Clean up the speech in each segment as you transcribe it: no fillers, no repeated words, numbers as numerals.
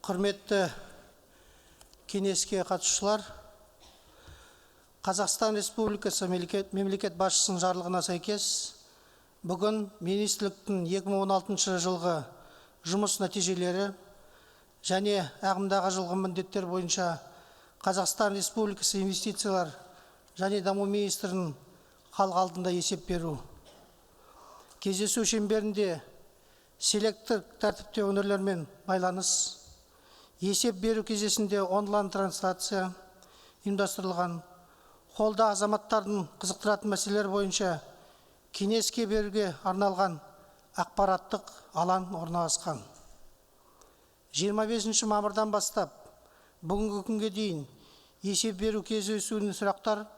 Құрметті кеңеске қатысушылар, Қазақстан Республикасы мемлекет басшысының жарлығына сәйкес, бүгін министрліктің 2016 жылғы жұмыс нәтижелері және ағымдағы жылғы міндеттер бойынша Қазақстан Республикасы инвестициялар және даму министрінің халық алдында есеп беру. Кездесу шеңберінде селектор тәртіпте өңірлермен байланыс, есеп беру кезесінде онлайн трансляция ұйымдастырылған, холда азаматтардың қызықтыратын мәселелер бойынша кеңеске беруге арналған ақпараттық алаң орналасқан. 25 мамырдан бастап бүгінгі күнге дейін есеп беру кездесуінің сұрақтар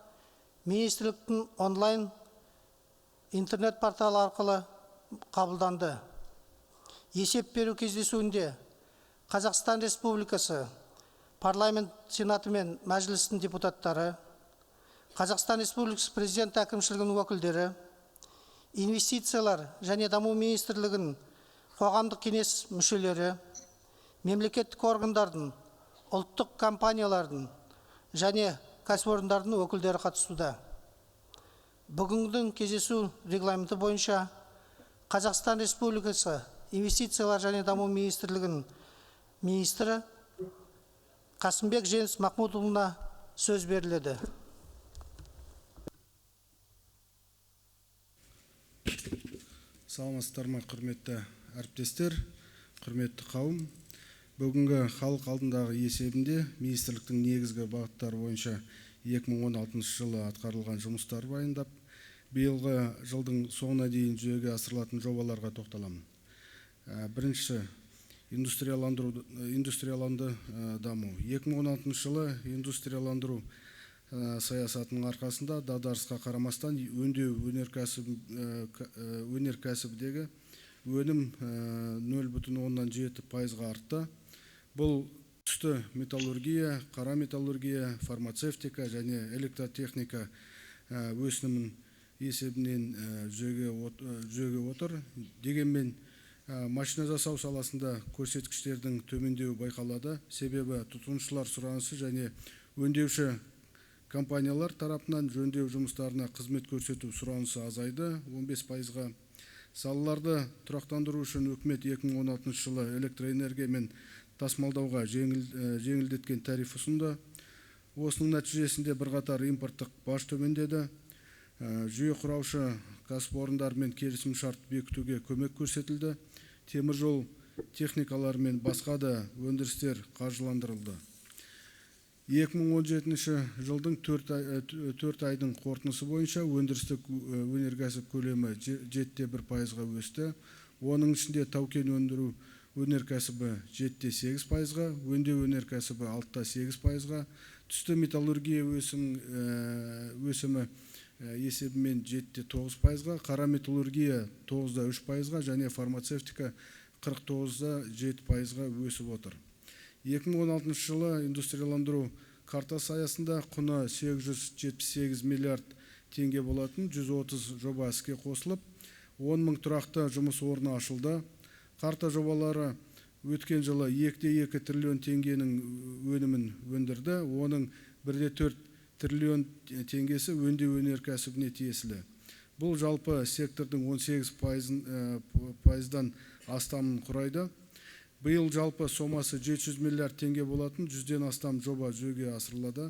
министрліктің онлайн интернет порталы арқылы қабылданды. Есеп беру кездесуінде Қазақстан Республикасы парламент сенаты мен мәжілістің депутаттары, Қазақстан Республикасы президент әкімшілігінің өкілдері, инвестициялар және даму министрлігінің қоғамдық кеңес мүшелері, мемлекеттік органдардың, ұлттық компаниялардың және кәсіпорындардың өкілдері қатысуда. Бүгінгі кездесу регламенті бойынша Қазақстан Республикасы инвестициялар және даму министрлігінің министрі Қасымбек Жеңіс Махмұдұлына сөз беріледі. Саламатсыздар ма, құрметті әріптестер, құрметті қауым. Бүгінгі халық алдындағы есебінде министрліктің негізгі бағыттары бойынша 2016 жылы атқарылған жұмыстар баяндап, биылғы жылдың соңына дейін жүзеге асырылатын жобаларға тоқталамын. Бірінші, индустрияланды даму. 2016 жылы индустрияландыру саясатының арқасында дағдарысқа қарамастан өңдеу өнеркәсібідегі өнім 0,7% артты. Бұл түсті металлургия, қара металлургия, фармацевтика және электротехника өсімінің есебінен жүзеге отыр. Дегенмен машина жасау саласында көрсеткіштердің төмендеуі байқалады. Себебі тұтынушылар сұранысы және өңдеуші компаниялар тарапынан жөндеу жұмыстарына қызмет көрсету сұранысы азайды 15%-ға. Салаларды тұрақтандыру үшін үкімет 2016 жылы электроэнергия мен тасымалдауға жеңілдеткен тариф ұсынды. Осының нәтижесінде бірқатар импорттық баж төмендеді. Жүйе құраушы кәсіпорындармен келісім шарт бекітуге көмек көрсетілді. Теміржол техникалары мен басқа да өндірістер қаржыландырылды. 2017 жылдың 4 айдың қорытындысы бойынша өндірістік өнеркәсіп көлемі 7,1%-ға өсті. Оның ішінде тау-кен өндіру өнеркәсібі 7,8%-ға, өңдеу өнеркәсібі 6,8%-ға, түсті металлургия өсімі есебімен 7,9%-ға, қара металлургия 9,3%-ға және фармацевтика 49,7%-ға өсіп отыр. 2016 жылы индустрияландыру картасы аясында құны 878 миллиард теңге болатын 130 жоба іске қосылып, 10 мың тұрақты жұмыс орны ашылды. Карта жобалары өткен жылы 2,2 триллион теңгенің өнімін өндірді. Оның 1,4 триллион теңгесі өңдеу өнеркәсібіне тиесілі. Бұл жалпы сектордың 18%-дан астамын құрайды. Биыл жалпы сомасы 700 миллиард теңге болатын 100-ден астам жоба жүзеге асырылады.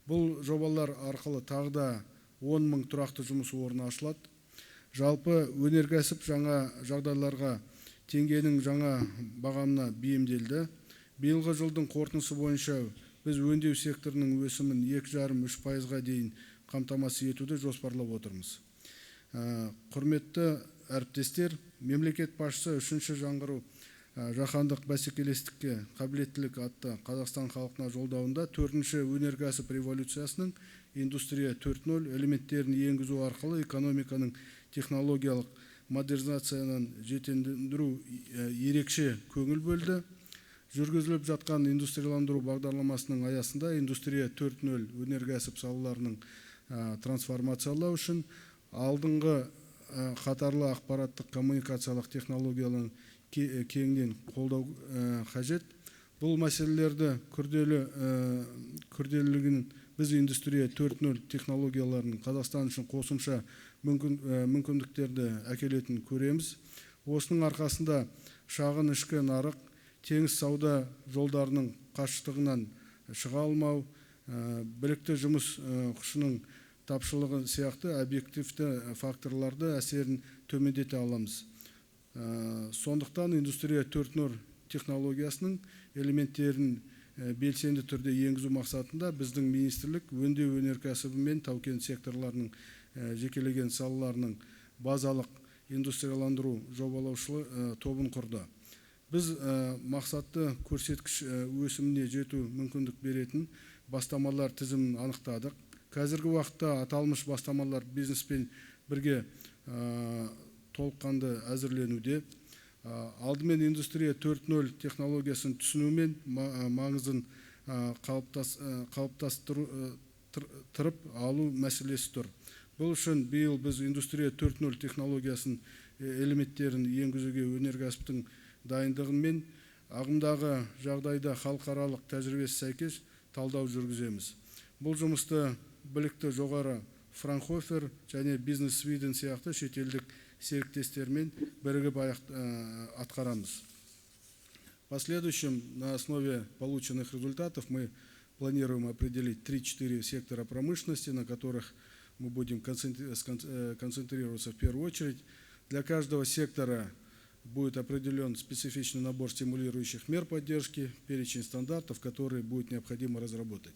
Бұл жобалар арқылы тағда 10 мың тұрақты жұмыс орны ашылады. Жалпы өнеркәсіп жаңа жағдайларға теңгенің жаңа бағамына бейімделді. Биылғы жылдың қорытындысы бойынша біз өңдеу секторының өсімін 2,5-3%-ға дейін қамтамасыз етуді жоспарлап отырмыз. Құрметті әріптестер, мемлекет басшысы 3-ші жаңғыру жаһандық бәсекелестікке қабілеттілік атты Қазақстан халқына жолдауында 4-ші өнеркәсіп революциясының индустрия 4.0 элементтерін енгізу арқылы экономиканың технологиялық модернизацияны жетілдіру ерекше көңіл бөлді. Жүргізіліп жатқан индустрияландыру бағдарламасының аясында индустрия 4.0 өнеркәсіп салаларының трансформациялау үшін алдыңғы қатарлы ақпараттық коммуникациялық технологияларын кеңінен қолдау қажет. Бұл мәселелерді күрделілігін біз индустрия 4.0 технологияларының Қазақстан үшін қосымша мүмкіндіктерді әкелетін көреміз. Осының арқасында шағын ішкі нарық, теңіз сауда жолдарының қашықтығынан шыға алмау, білікті жұмыс күшінің тапшылығы сияқты объективті факторларды әсерін төмендете аламыз. Сондықтан индустрия 4.0 технологиясының элементтерін белсенді түрде енгізу мақсатында біздің министрлік өңдеу өнеркәсібі мен тау-кен секторларының жекелеген салаларының базалық индустрияландыру жобалаушылы тобын құрды. Біз мақсатты көрсеткіш өсіміне жету мүмкіндік беретін бастамалар тізімін анықтадық. Қазіргі уақытта аталмыш бастамалар бизнеспен бірге толыққанды әзірленуде. Алдымен индустрия 4.0 технологиясын түсіну мен маңызын қалыптастырып алу мәселесі тұр. Бұл үшін биыл біз индустрия 4.0 технологиясын элементтерін енгізуге өнеркәсіптің дайындығын мен ағымдағы жағдайда халықаралық тәжірибесі сәйкес талдау жүргіземіз. Бұл жұмысты білікті жоғары Франкхофер және Бизнес Свиден сияқты шетелдік серіктестермен бірігіп атқарамыз. В последующем на основе полученных результатов мы планируем определить 3-4 сектора промышленности, на которых мы будем концентрироваться в первую очередь. Для каждого сектора будет определен специфичный набор стимулирующих мер поддержки, перечень стандартов, которые будет необходимо разработать.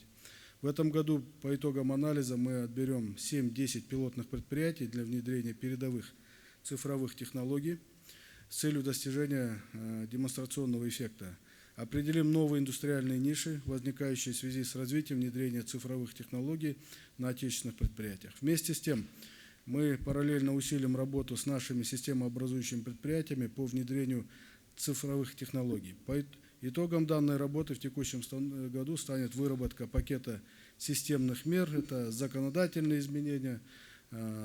В этом году по итогам анализа мы отберем 7-10 пилотных предприятий для внедрения передовых цифровых технологий с целью достижения демонстрационного эффекта. Определим новые индустриальные ниши, возникающие в связи с развитием внедрения цифровых технологий на отечественных предприятиях. Вместе с тем, мы параллельно усилим работу с нашими системообразующими предприятиями по внедрению цифровых технологий. По итогам данной работы в текущем году станет выработка пакета системных мер, это законодательные изменения,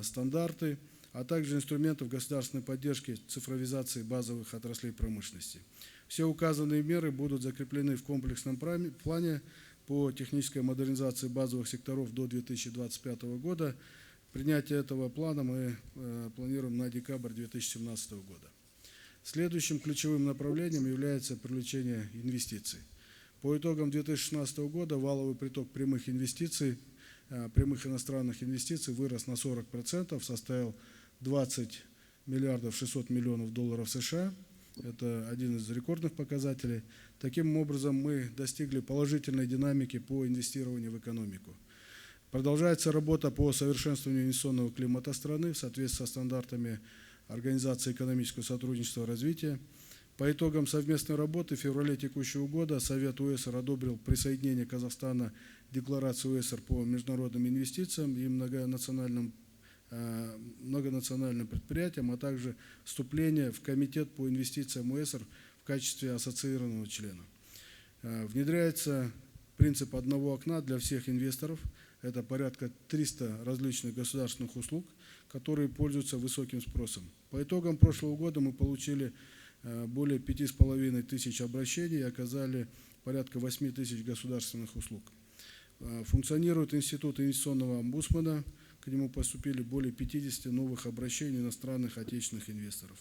стандарты, а также инструментов государственной поддержки цифровизации базовых отраслей промышленности. Все указанные меры будут закреплены в комплексном плане по технической модернизации базовых секторов до 2025 года. Принятие этого плана мы планируем на декабрь 2017 года. Следующим ключевым направлением является привлечение инвестиций. По итогам 2016 года валовый приток прямых инвестиций, прямых иностранных инвестиций вырос на 40%, составил 20 миллиардов 600 миллионов долларов США. Это один из рекордных показателей. Таким образом, мы достигли положительной динамики по инвестированию в экономику. Продолжается работа по совершенствованию инвестиционного климата страны в соответствии со стандартами Организации экономического сотрудничества и развития. По итогам совместной работы в феврале текущего года Совет УЭСР одобрил присоединение Казахстана к Декларации УЭСР по международным инвестициям и многонациональным предприятиям, а также вступление в Комитет по инвестициям УЭСР в качестве ассоциированного члена. Внедряется принцип одного окна для всех инвесторов. Это порядка 300 различных государственных услуг, которые пользуются высоким спросом. По итогам прошлого года мы получили более 5500 обращений и оказали порядка 8000 государственных услуг. Функционирует институт инвестиционного омбудсмена. К нему поступили более 50 новых обращений иностранных отечественных инвесторов.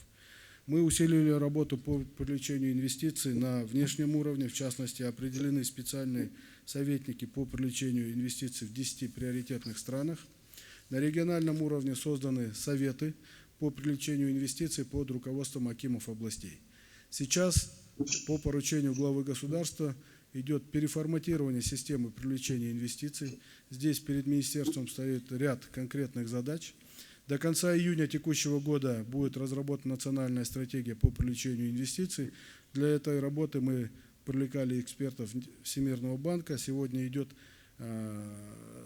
Мы усилили работу по привлечению инвестиций на внешнем уровне, в частности, определены специальные советники по привлечению инвестиций в 10 приоритетных странах. На региональном уровне созданы советы по привлечению инвестиций под руководством акимов областей. Сейчас по поручению главы государства идет переформатирование системы привлечения инвестиций. Здесь перед министерством стоит ряд конкретных задач. До конца июня текущего года будет разработана национальная стратегия по привлечению инвестиций. Для этой работы мы привлекали экспертов Всемирного банка. Сегодня идет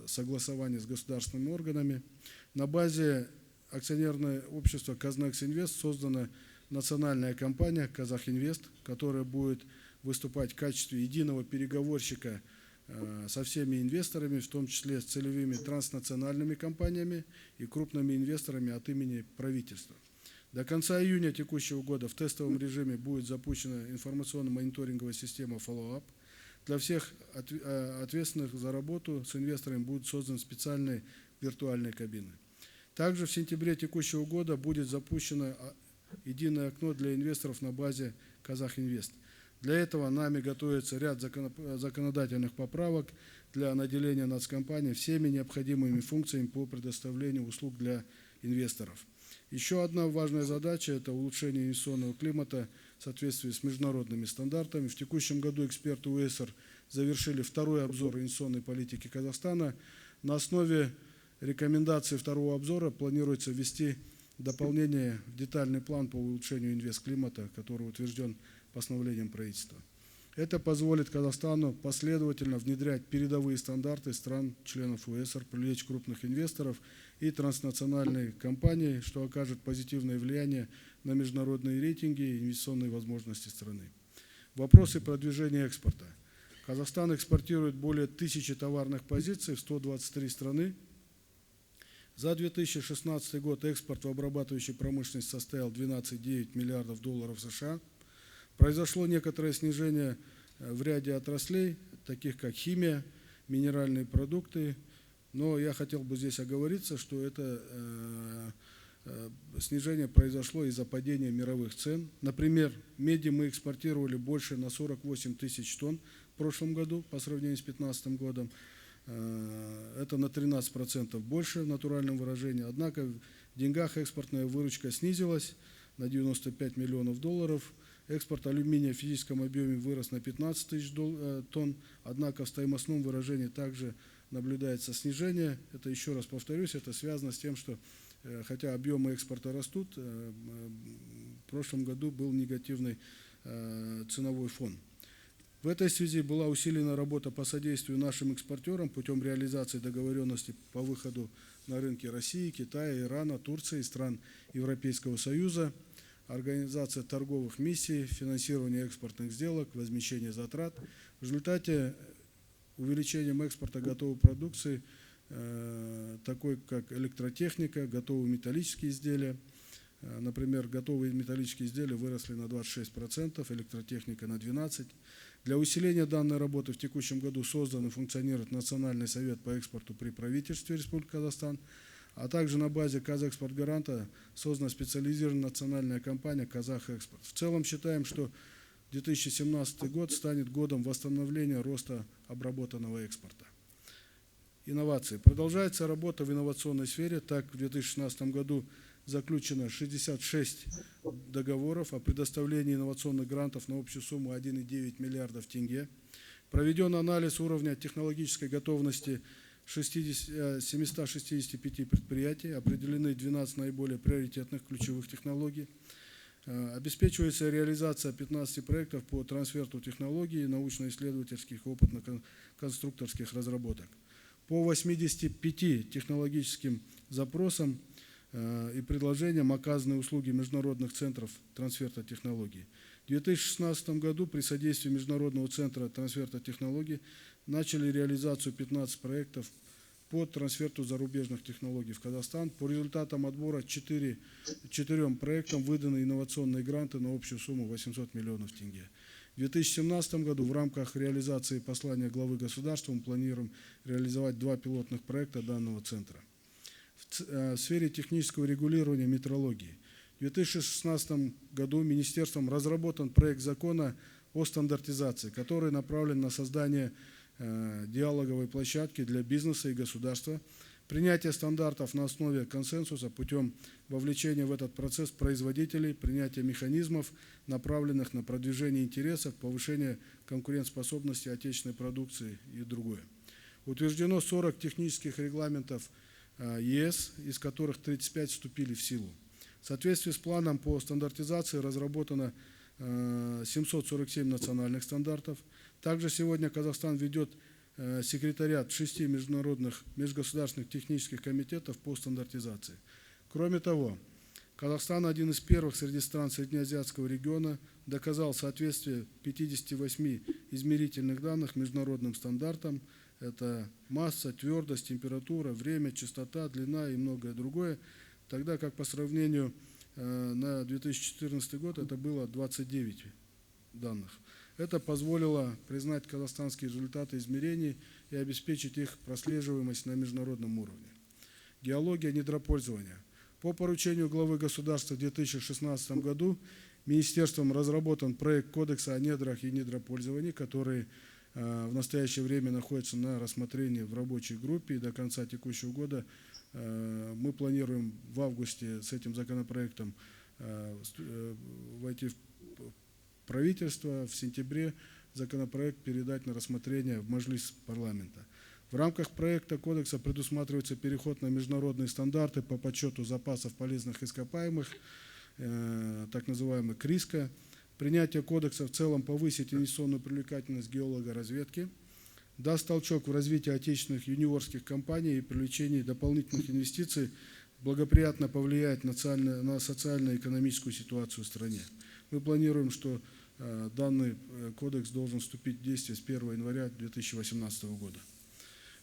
согласование с государственными органами. На базе акционерного общества Казнекс Инвест создана национальная компания Казахинвест, которая будет выступать в качестве единого переговорщика со всеми инвесторами, в том числе с целевыми транснациональными компаниями и крупными инвесторами от имени правительства. До конца июня текущего года в тестовом режиме будет запущена информационно-мониторинговая система Follow-up. Для всех ответственных за работу с инвесторами будут созданы специальные виртуальные кабины. Также в сентябре текущего года будет запущено единое окно для инвесторов на базе Казахинвест. Для этого нами готовится ряд законодательных поправок для наделения нацкомпании всеми необходимыми функциями по предоставлению услуг для инвесторов. Еще одна важная задача – это улучшение инвестиционного климата в соответствии с международными стандартами. В текущем году эксперты УЭСР завершили второй обзор инвестиционной политики Казахстана. На основе рекомендаций второго обзора планируется ввести дополнение в детальный план по улучшению инвестклимата, который утвержден постановлением правительства. Это позволит Казахстану последовательно внедрять передовые стандарты стран-членов УЭСР, привлечь крупных инвесторов и транснациональные компании, что окажет позитивное влияние на международные рейтинги и инвестиционные возможности страны. Вопросы продвижения экспорта. Казахстан экспортирует более 1000 товарных позиций в 123 страны. За 2016 год экспорт в обрабатывающей промышленности составил 12,9 миллиардов долларов США. Произошло некоторое снижение в ряде отраслей, таких как химия, минеральные продукты, но я хотел бы здесь оговориться, что это снижение произошло из-за падения мировых цен. Например, меди мы экспортировали больше на 48 тысяч тонн в прошлом году по сравнению с 2015 годом. Это на 13% больше в натуральном выражении. Однако в деньгах экспортная выручка снизилась на 95 миллионов долларов. Экспорт алюминия в физическом объеме вырос на 15 тысяч тонн, однако в стоимостном выражении также наблюдается снижение. Это, еще раз повторюсь, это связано с тем, что хотя объемы экспорта растут, в прошлом году был негативный ценовой фон. В этой связи была усилена работа по содействию нашим экспортерам путем реализации договоренностей по выходу на рынки России, Китая, Ирана, Турции и стран Европейского Союза, организация торговых миссий, финансирование экспортных сделок, возмещение затрат. В результате увеличением экспорта готовой продукции, такой как электротехника, готовые металлические изделия. Например, готовые металлические изделия выросли на 26%, электротехника на 12%. Для усиления данной работы в текущем году создан и функционирует Национальный совет по экспорту при правительстве Республики Казахстан, а также на базе Казэкспортгаранта создана специализированная национальная компания «Казахэкспорт». В целом считаем, что 2017 год станет годом восстановления роста обработанного экспорта. Инновации. Продолжается работа в инновационной сфере. Так, в 2016 году заключено 66 договоров о предоставлении инновационных грантов на общую сумму 1,9 миллиардов тенге. Проведен анализ уровня технологической готовности 765 предприятий, определены 12 наиболее приоритетных ключевых технологий. Обеспечивается реализация 15 проектов по трансферу технологий, научно-исследовательских, опытно-конструкторских разработок. По 85 технологическим запросам и предложениям оказаны услуги международных центров трансфера технологий. В 2016 году при содействии Международного центра трансфера технологий начали реализацию 15 проектов по трансферу зарубежных технологий в Казахстан. По результатам отбора 4 проектам выданы инновационные гранты на общую сумму 800 миллионов тенге. В 2017 году в рамках реализации послания главы государства мы планируем реализовать 2 пилотных проекта данного центра. В сфере технического регулирования метрологии. В 2016 году Министерством разработан проект закона о стандартизации, который направлен на создание диалоговой площадки для бизнеса и государства, принятие стандартов на основе консенсуса путем вовлечения в этот процесс производителей, принятие механизмов, направленных на продвижение интересов, повышение конкурентоспособности отечественной продукции и другое. Утверждено 40 технических регламентов ЕС, из которых 35 вступили в силу. В соответствии с планом по стандартизации разработано 747 национальных стандартов. Также сегодня Казахстан ведет секретариат 6 международных межгосударственных технических комитетов по стандартизации. Кроме того, Казахстан один из первых среди стран Среднеазиатского региона доказал соответствие 58 измерительных данных международным стандартам. Это масса, твердость, температура, время, частота, длина и многое другое. Тогда как по сравнению на 2014 год это было 29 данных. Это позволило признать казахстанские результаты измерений и обеспечить их прослеживаемость на международном уровне. Геология недропользования. По поручению главы государства в 2016 году Министерством разработан проект Кодекса о недрах и недропользовании, который в настоящее время находится на рассмотрении в рабочей группе, и до конца текущего года мы планируем в августе с этим законопроектом войти в правительство, в сентябре законопроект передать на рассмотрение в Маджлис парламента. В рамках проекта кодекса предусматривается переход на международные стандарты по подсчету запасов полезных ископаемых, так называемый КРИСКО. Принятие кодекса в целом повысит инвестиционную привлекательность геологоразведки, даст толчок в развитии отечественных юниорских компаний и привлечении дополнительных инвестиций, благоприятно повлияет на социально-экономическую ситуацию в стране. Мы планируем, что данный кодекс должен вступить в действие с 1 января 2018 года.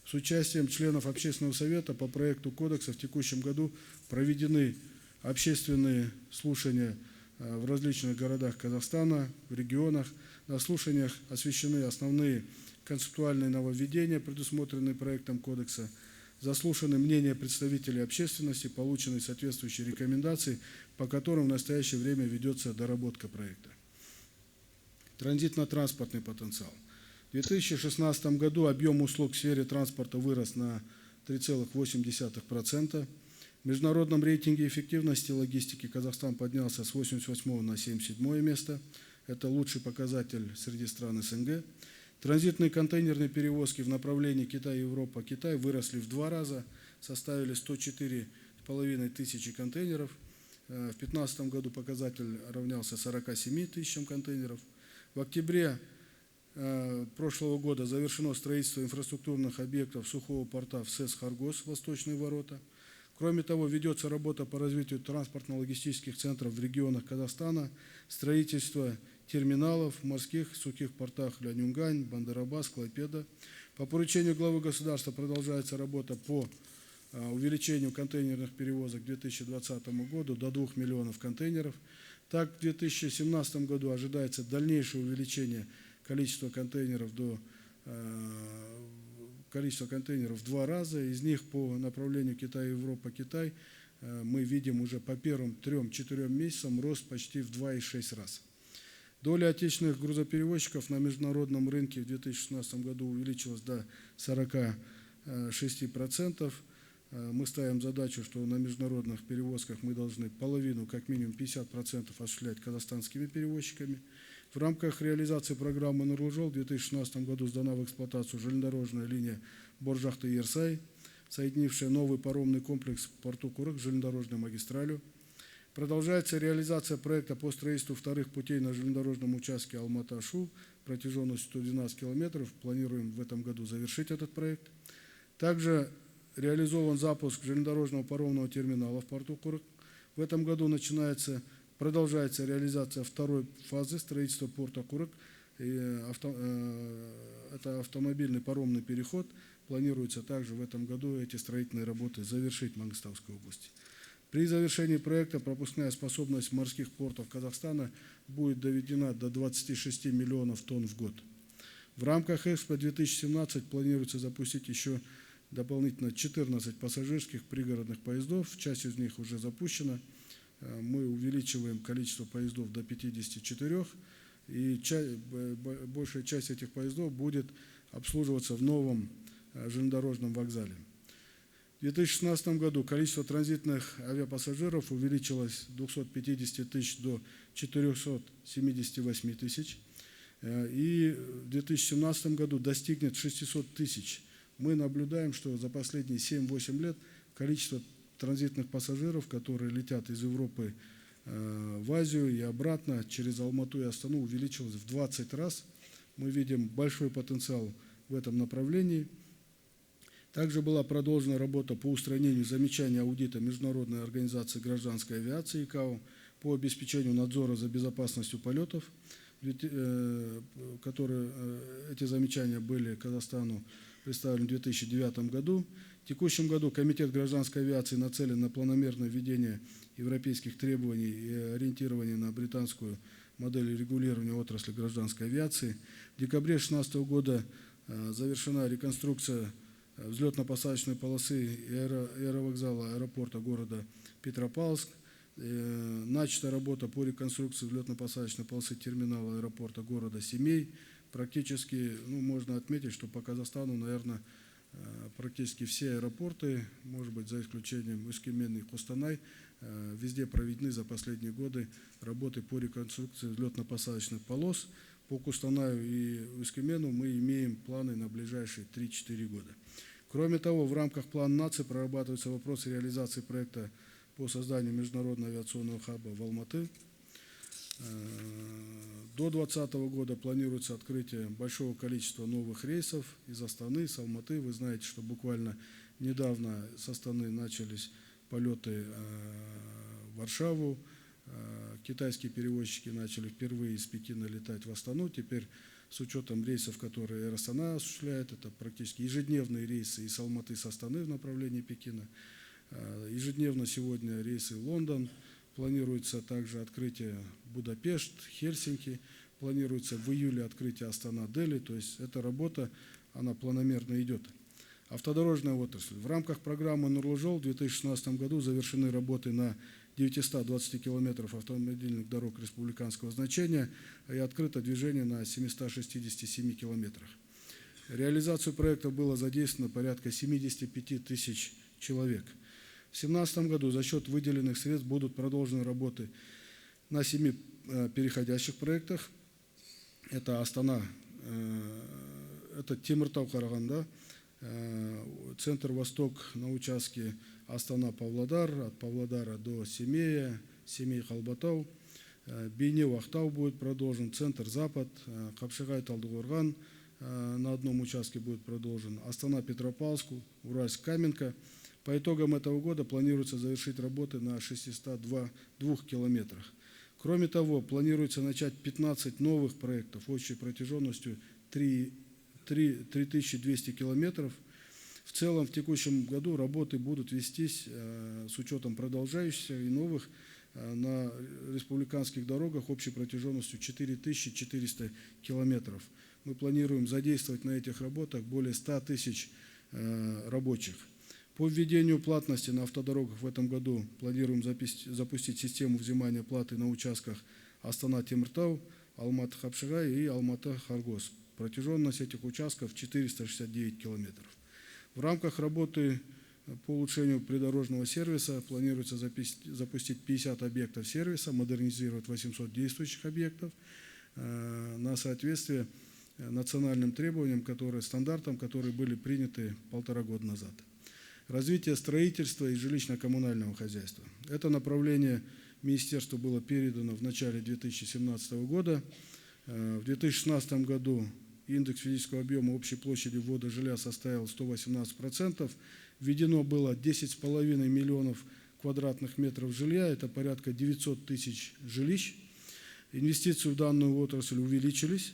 С участием членов Общественного совета по проекту кодекса в текущем году проведены общественные слушания в различных городах Казахстана, в регионах. На слушаниях освещены основные концептуальные нововведения, предусмотренные проектом кодекса. Заслушаны мнения представителей общественности, получены соответствующие рекомендации, по которым в настоящее время ведется доработка проекта. Транзитно-транспортный потенциал. В 2016 году объем услуг в сфере транспорта вырос на 3,8%. В международном рейтинге эффективности логистики Казахстан поднялся с 88 на 77 место. Это лучший показатель среди стран СНГ. Транзитные контейнерные перевозки в направлении Китай-Европа-Китай выросли в 2 раза, составили 104,5 тысячи контейнеров. В 2015 году показатель равнялся 47 тысячам контейнеров. В октябре прошлого года завершено строительство инфраструктурных объектов сухого порта в СЭС-Харгос, Восточные ворота. Кроме того, ведется работа по развитию транспортно-логистических центров в регионах Казахстана, строительство терминалов в морских сухих портах Ляньюнгань, Бандарабас, Клайпеда. По поручению главы государства продолжается работа по увеличению контейнерных перевозок к 2020 году до 2 миллионов контейнеров. Так, в 2017 году ожидается дальнейшее увеличение количества контейнеров в 2 раза. Из них по направлению Китай-Европа-Китай мы видим уже по первым 3-4 месяцам рост почти в 2,6 раз. Доля отечественных грузоперевозчиков на международном рынке в 2016 году увеличилась до 46%. Мы ставим задачу, что на международных перевозках мы должны половину, как минимум 50% осуществлять казахстанскими перевозчиками. В рамках реализации программы «Нурлы-Жол» в 2016 году сдана в эксплуатацию железнодорожная линия Боржахты-Ерсай, соединившая новый паромный комплекс в порту Курык с железнодорожной магистралью. Продолжается реализация проекта по строительству вторых путей на железнодорожном участке Алматы-Ашу протяженностью 112 километров. Планируем в этом году завершить этот проект. Также реализован запуск железнодорожного паромного терминала в порту Курык. В этом году продолжается реализация второй фазы строительства порта Курык. Это автомобильный паромный переход. Планируется также в этом году эти строительные работы завершить в Мангыстауской области. При завершении проекта пропускная способность морских портов Казахстана будет доведена до 26 миллионов тонн в год. В рамках Экспо-2017 планируется запустить еще дополнительно 14 пассажирских пригородных поездов. Часть из них уже запущена. Мы увеличиваем количество поездов до 54, и большая часть этих поездов будет обслуживаться в новом железнодорожном вокзале. В 2016 году количество транзитных авиапассажиров увеличилось с 250 тысяч до 478 тысяч, и в 2017 году достигнет 600 тысяч. Мы наблюдаем, что за последние 7-8 лет количество транзитных пассажиров, которые летят из Европы в Азию и обратно через Алмату и Астану, увеличилось в 20 раз. Мы видим большой потенциал в этом направлении. Также была продолжена работа по устранению замечаний аудита Международной организации гражданской авиации ИКАО по обеспечению надзора за безопасностью полетов. Эти замечания были Казахстану представлены в 2009 году. В текущем году Комитет гражданской авиации нацелен на планомерное введение европейских требований и ориентирования на британскую модель регулирования отрасли гражданской авиации. В декабре 2016 года завершена реконструкция взлетно-посадочной полосы и аэровокзала аэропорта города Петропавловск. Начата работа по реконструкции взлетно-посадочной полосы терминала аэропорта города Семей. Практически, можно отметить, что по Казахстану, наверное, практически все аэропорты, может быть, за исключением Өскемен и Кустанай, везде проведены за последние годы работы по реконструкции взлетно-посадочных полос. По Кустанаю и Өскемену мы имеем планы на ближайшие 3-4 года. Кроме того, в рамках плана нации прорабатываются вопросы реализации проекта по созданию международного авиационного хаба в Алматы. До 2020 года планируется открытие большого количества новых рейсов из Астаны, с Алматы. Вы знаете, что буквально недавно с Астаны начались полеты в Варшаву. Китайские перевозчики начали впервые из Пекина летать в Астану. Теперь с учетом рейсов, которые Air Astana осуществляет, это практически ежедневные рейсы из Алматы, с Астаны в направлении Пекина. Ежедневно сегодня рейсы в Лондон. Планируется также открытие Будапешт, Хельсинки. Планируется в июле открытие Астана-Дели. То есть эта работа, она планомерно идет. Автодорожная отрасль. В рамках программы «Нурлы-Жол» в 2016 году завершены работы на 920 километров автомобильных дорог республиканского значения и открыто движение на 767 километрах. Реализацию проекта было задействовано порядка 75 тысяч человек. В 2017 году за счет выделенных средств будут продолжены работы на 7 переходящих проектах. Это Астана, это Темиртау-Караганда, центр Восток на участке Астана-Павлодар, от Павлодара до Семея, Семей-Халбатау, Бейнеу-Ахтау будет продолжен, центр Запад, Капшагай-Талдыкорган на одном участке будет продолжен, Астана-Петропавловск, Уральск-Каменка. По итогам этого года планируется завершить работы на 602 километрах. Кроме того, планируется начать 15 новых проектов общей протяженностью 3200 километров. В целом в текущем году работы будут вестись с учетом продолжающихся и новых на республиканских дорогах общей протяженностью 4400 километров. Мы планируем задействовать на этих работах более 100 тысяч рабочих. По введению платности на автодорогах в этом году планируем запустить систему взимания платы на участках Астана-Темиртау, Алматы-Капшагай и Алматы-Харгос. Протяженность этих участков 469 километров. В рамках работы по улучшению придорожного сервиса планируется запустить 50 объектов сервиса, модернизировать 800 действующих объектов на соответствие национальным требованиям, стандартам, которые были приняты 1,5 года назад. Развитие строительства и жилищно-коммунального хозяйства. Это направление министерству было передано в начале 2017 года. В 2016 году индекс физического объема общей площади ввода жилья составил 118%. Введено было 10,5 миллионов квадратных метров жилья, это порядка 900 тысяч жилищ. Инвестиции в данную отрасль увеличились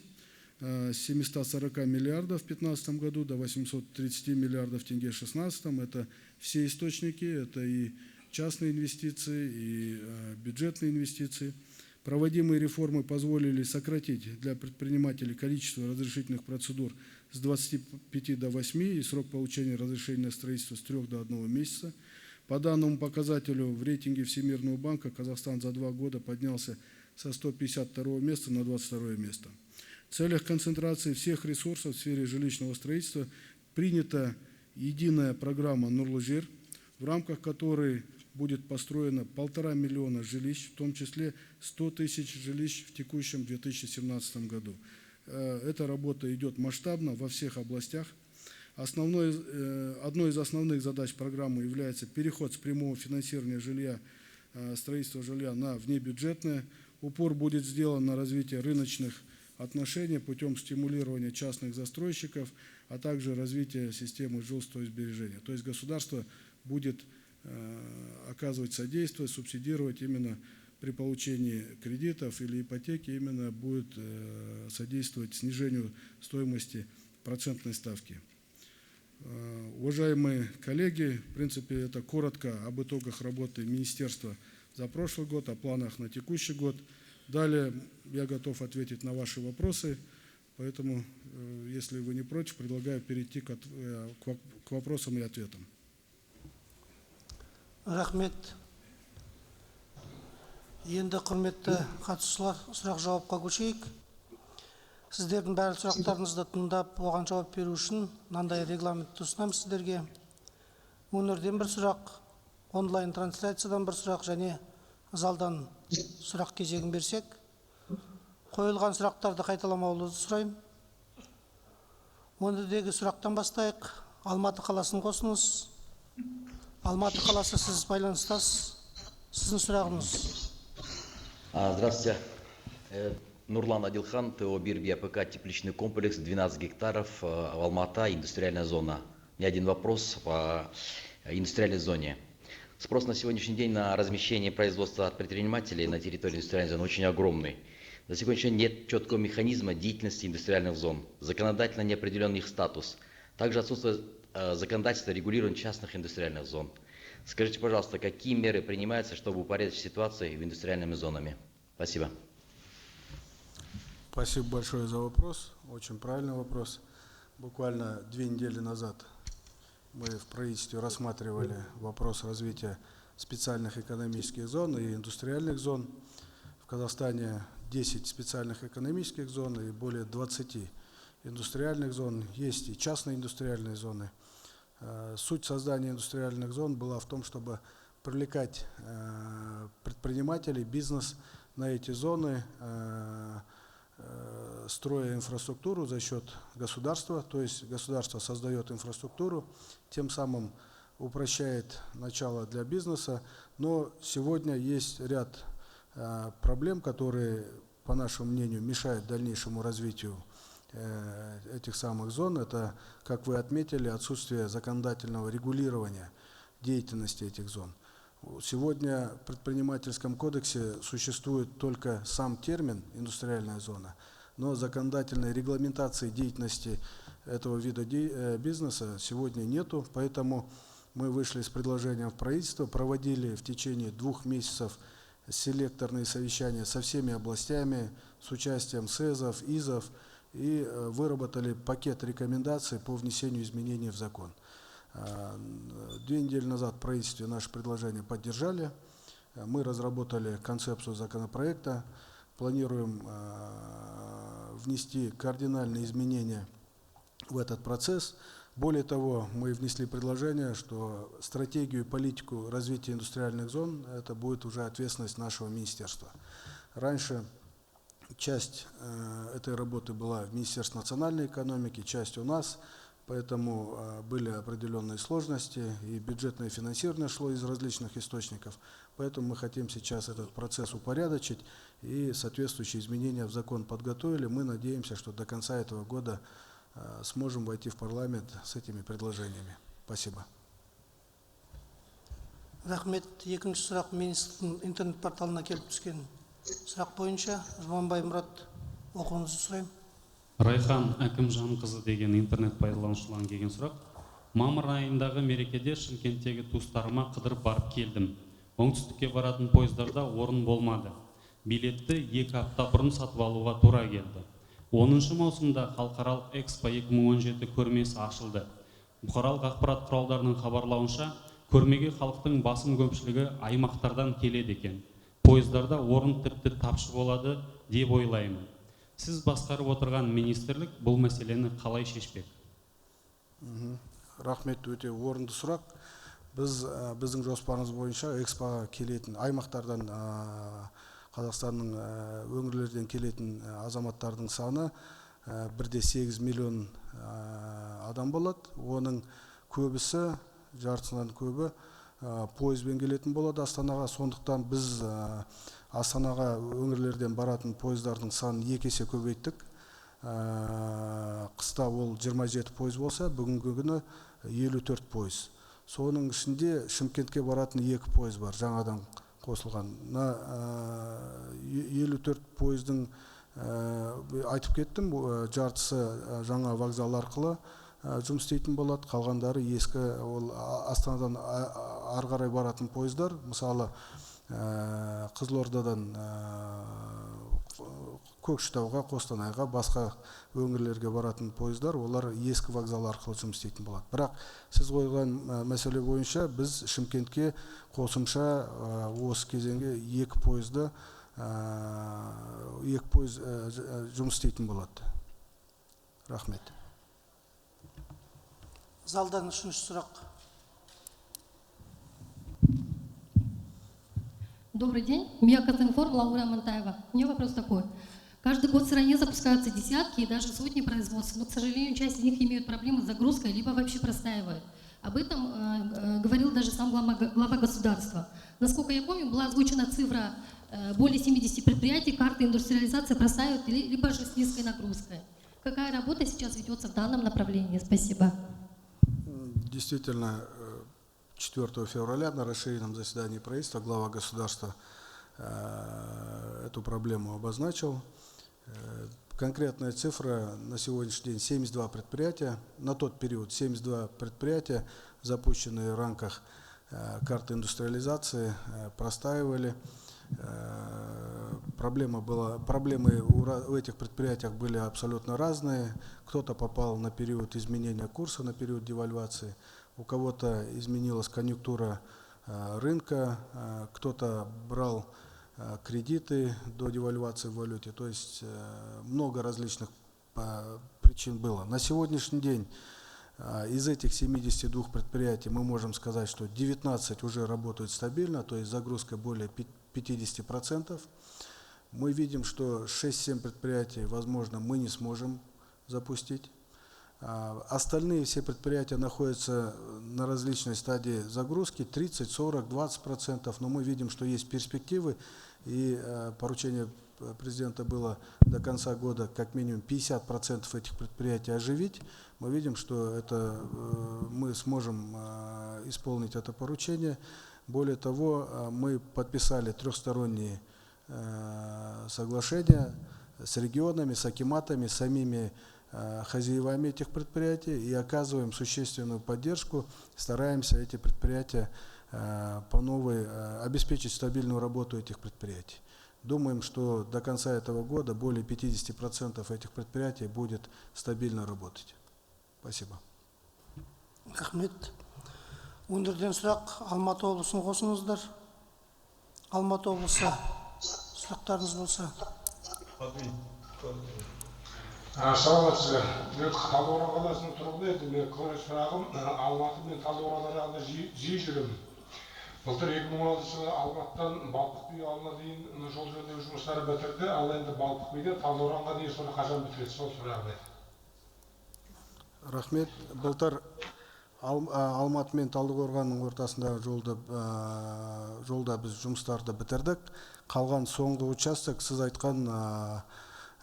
с 740 миллиардов в 2015 году до 830 миллиардов тенге в 2016. Это все источники, это и частные инвестиции, и бюджетные инвестиции. Проводимые реформы позволили сократить для предпринимателей количество разрешительных процедур с 25 до 8 и срок получения разрешения на строительство с 3 до 1 месяца. По данному показателю в рейтинге Всемирного банка Казахстан за 2 года поднялся со 152 места на 22 место. В целях концентрации всех ресурсов в сфере жилищного строительства принята единая программа «Нурлы-Жер», в рамках которой будет построено 1,5 миллиона жилищ, в том числе 100 тысяч жилищ в текущем 2017 году. Эта работа идет масштабно во всех областях. Одной из основных задач программы является переход с прямого финансирования жилья, строительства жилья на внебюджетное. Упор будет сделан на развитие рыночных отношений путем стимулирования частных застройщиков, а также развития системы жилстройсбережения. То есть государство будет оказывать содействие, субсидировать именно при получении кредитов или ипотеки, именно будет содействовать снижению стоимости процентной ставки. Уважаемые коллеги, в принципе, это коротко об итогах работы министерства за прошлый год, о планах на текущий год. Далее я готов ответить на ваши вопросы, поэтому, если вы не против, предлагаю перейти к вопросам и ответам. Рахмет. Енді құрметті қатысушылар, сұрақ жауапқа көшейік. Сіздердің барлық сұрақтарыңызды тыңдап, оған жауап беру үшін мынандай регламентті ұсынамын сіздерге. Өңірден бір сұрақ, онлайн трансляциядан бір сұрақ және залдан сұрақ кезегін берсек. Қойылған сұрақтарды қайталамауды сұраймын. Өңірдегі сұрақтан бастайық. Алматы қаласын қосыңыз. Алматы қаласы, сіз байланыстасыз. Сіздің сұрағыңыз. Здравствуйте. Нурлан Адилхан, ТО «Бирби АПК», тепличный комплекс, 12 гектаров, Алмата, индустриальная зона. У меня один вопрос по индустриальной зоне. Спрос на сегодняшний день на размещение производства от предпринимателей на территории индустриальной зоны очень огромный. На сегодняшний день нет четкого механизма деятельности индустриальных зон, законодательно не определен их статус. Также отсутствует законодательство регулирования частных индустриальных зон. Скажите, пожалуйста, какие меры принимаются, чтобы упорядочить ситуацию в индустриальными зонами? Спасибо. Спасибо большое за вопрос. Очень правильный вопрос. Буквально 2 недели назад мы в правительстве рассматривали вопрос развития специальных экономических зон и индустриальных зон. В Казахстане 10 специальных экономических зон и более 20 индустриальных зон. Есть и частные индустриальные зоны. Суть создания индустриальных зон была в том, чтобы привлекать предпринимателей, бизнес на эти зоны, строя инфраструктуру за счет государства, то есть государство создает инфраструктуру, тем самым упрощает начало для бизнеса. Но сегодня есть ряд проблем, которые, по нашему мнению, мешают дальнейшему развитию этих самых зон. Это, как вы отметили, отсутствие законодательного регулирования деятельности этих зон. Сегодня в предпринимательском кодексе существует только сам термин «индустриальная зона», но законодательной регламентации деятельности этого вида бизнеса сегодня нету, поэтому мы вышли с предложением в правительство, проводили в течение 2 месяцев селекторные совещания со всеми областями, с участием СЭЗов, ИЗов, и выработали пакет рекомендаций по внесению изменений в закон. 2 недели назад в правительстве наше предложение поддержали. Мы разработали концепцию законопроекта, планируем внести кардинальные изменения в этот процесс. Более того, мы внесли предложение, что стратегию и политику развития индустриальных зон – это будет уже ответственность нашего министерства. Раньше часть этой работы была в Министерстве национальной экономики, часть у нас, поэтому были определенные сложности, и бюджетное финансирование шло из различных источников. Поэтому мы хотим сейчас этот процесс упорядочить и соответствующие изменения в закон подготовили. Мы надеемся, что до конца этого года сможем войти в парламент с этими предложениями. Спасибо. Рахмет. Екінші сұрақ министрдің интернет порталына келіп түскен сұрақ бойынша Жұманбай Мұрат оқуыңызды сұраймын. Райхан Әкімжанқызы деген интернет пайдаланушылардан келген сұрақ. Мамыр айындағы мерекеде Шымкенттегі туыстарыма қыдырып барып келдім. Оңтүстікке баратын пойыздарда орын болмады. Билетті 2 апта бұрын сатып алуға тура келді. 10 маусымда халықаралық Экспо 2017 көрмесі ашылды. Бұқаралық ақпарат құралдарының хабарлауынша, көрмеге халықтың басым көпшілігі аймақтардан келеді екен. Пойыздарда орын тіпті тапшы болады деп ойлаймын. Сіз басқарып отырған министрлік бұл мәселені қалай шешпек? Рахмет, өте орынды сұрақ. Біздің жоспарымыз бойынша экспоға келетін аймақтардан, Қазақстанның өңірлерден келетін азаматтардың саны 1,8 миллион адам болады. Оның көбісі, жартысынан көбі пойызбен келетін болады Астанаға. Сондықтан біз Астанаға өңірлерден баратын пойыздардың санын 2 есе көбейттік. Қыста ол 27 пойыз болса, бүгінгі күні 54 пойыз. Соның ішінде Шымкентке баратын 2 пойыз бар, жаңадан қосылған. 54 пойыздың айтып кеттім, жартысы жаңа вокзал арқылы жұмыс істейтін болады, қалғандары ескі Астанадан ары қарай баратын пойыздар. Мысалы, Қызылордадан Көкшетауға, Қостанайға, басқа өңірлерге баратын пойыздар, олар ескі вокзал арқылы жұмыс істейтін болады. Бірақ сіз қойған мәселе бойынша біз Шымкентке қосымша осы кезеңге 2 пойыз жұмыс істейтін болады. Рахмет. Залдан үшінші сұрақ. Добрый день, меня Казинформ, Лаура Монтаева. У меня вопрос такой. Каждый год в стране запускаются десятки и даже сотни производств, но, к сожалению, часть из них имеют проблемы с загрузкой, либо вообще простаивают. Об этом говорил даже сам глава государства. Насколько я помню, была озвучена цифра более 70 предприятий, карты индустриализации простаивают, либо же с низкой нагрузкой. Какая работа сейчас ведется в данном направлении? Спасибо. Действительно, 4 февраля на расширенном заседании правительства глава государства эту проблему обозначил. Конкретная цифра на сегодняшний день 72 предприятия, на тот период 72 предприятия, запущенные в рамках карты индустриализации, простаивали. Проблемы в этих предприятиях были абсолютно разные. Кто-то попал на период изменения курса, на период девальвации. У кого-то изменилась конъюнктура рынка, кто-то брал кредиты до девальвации в валюте. То есть много различных причин было. На сегодняшний день из этих 72 предприятий мы можем сказать, что 19 уже работают стабильно, то есть загрузка более 50%. Мы видим, что 6-7 предприятий, возможно, мы не сможем запустить. Остальные все предприятия находятся на различной стадии загрузки, 30, 40, 20%, но мы видим, что есть перспективы, и поручение президента было до конца года как минимум 50% этих предприятий оживить. Мы видим, что мы сможем исполнить это поручение. Более того, мы подписали трехсторонние соглашения с регионами, с акиматами, с самими хозяевами этих предприятий и оказываем существенную поддержку, стараемся эти предприятия по новой обеспечить стабильную работу этих предприятий. Думаем, что до конца этого года более 50% этих предприятий будет стабильно работать. Спасибо. Рахмет. Өңірден сұрақ, Алматы облысын қосыңыздар. Алматы облысы сұрақтарыңыз болса. Саламатсыздар. Мен Талдықорған қаласының тұрғыны едім. Мен сұрағым Алматы мен Талдықорған аралығында жиі жүремін. Былтыр 2016 жылы Алматыдан Балпық-би ауылына дейін жол жөндеу жұмыстары бітірді, ал енді Балпық-биден Талдықорғанға дейін соны қашан бітіреді? Сол сұрағым еді. Рахмет. Былтыр Алматы мен Талдықорғанның ортасындағы жолда біз жұмыстарды бітірдік. Қалған соңғы участок сіз айтқан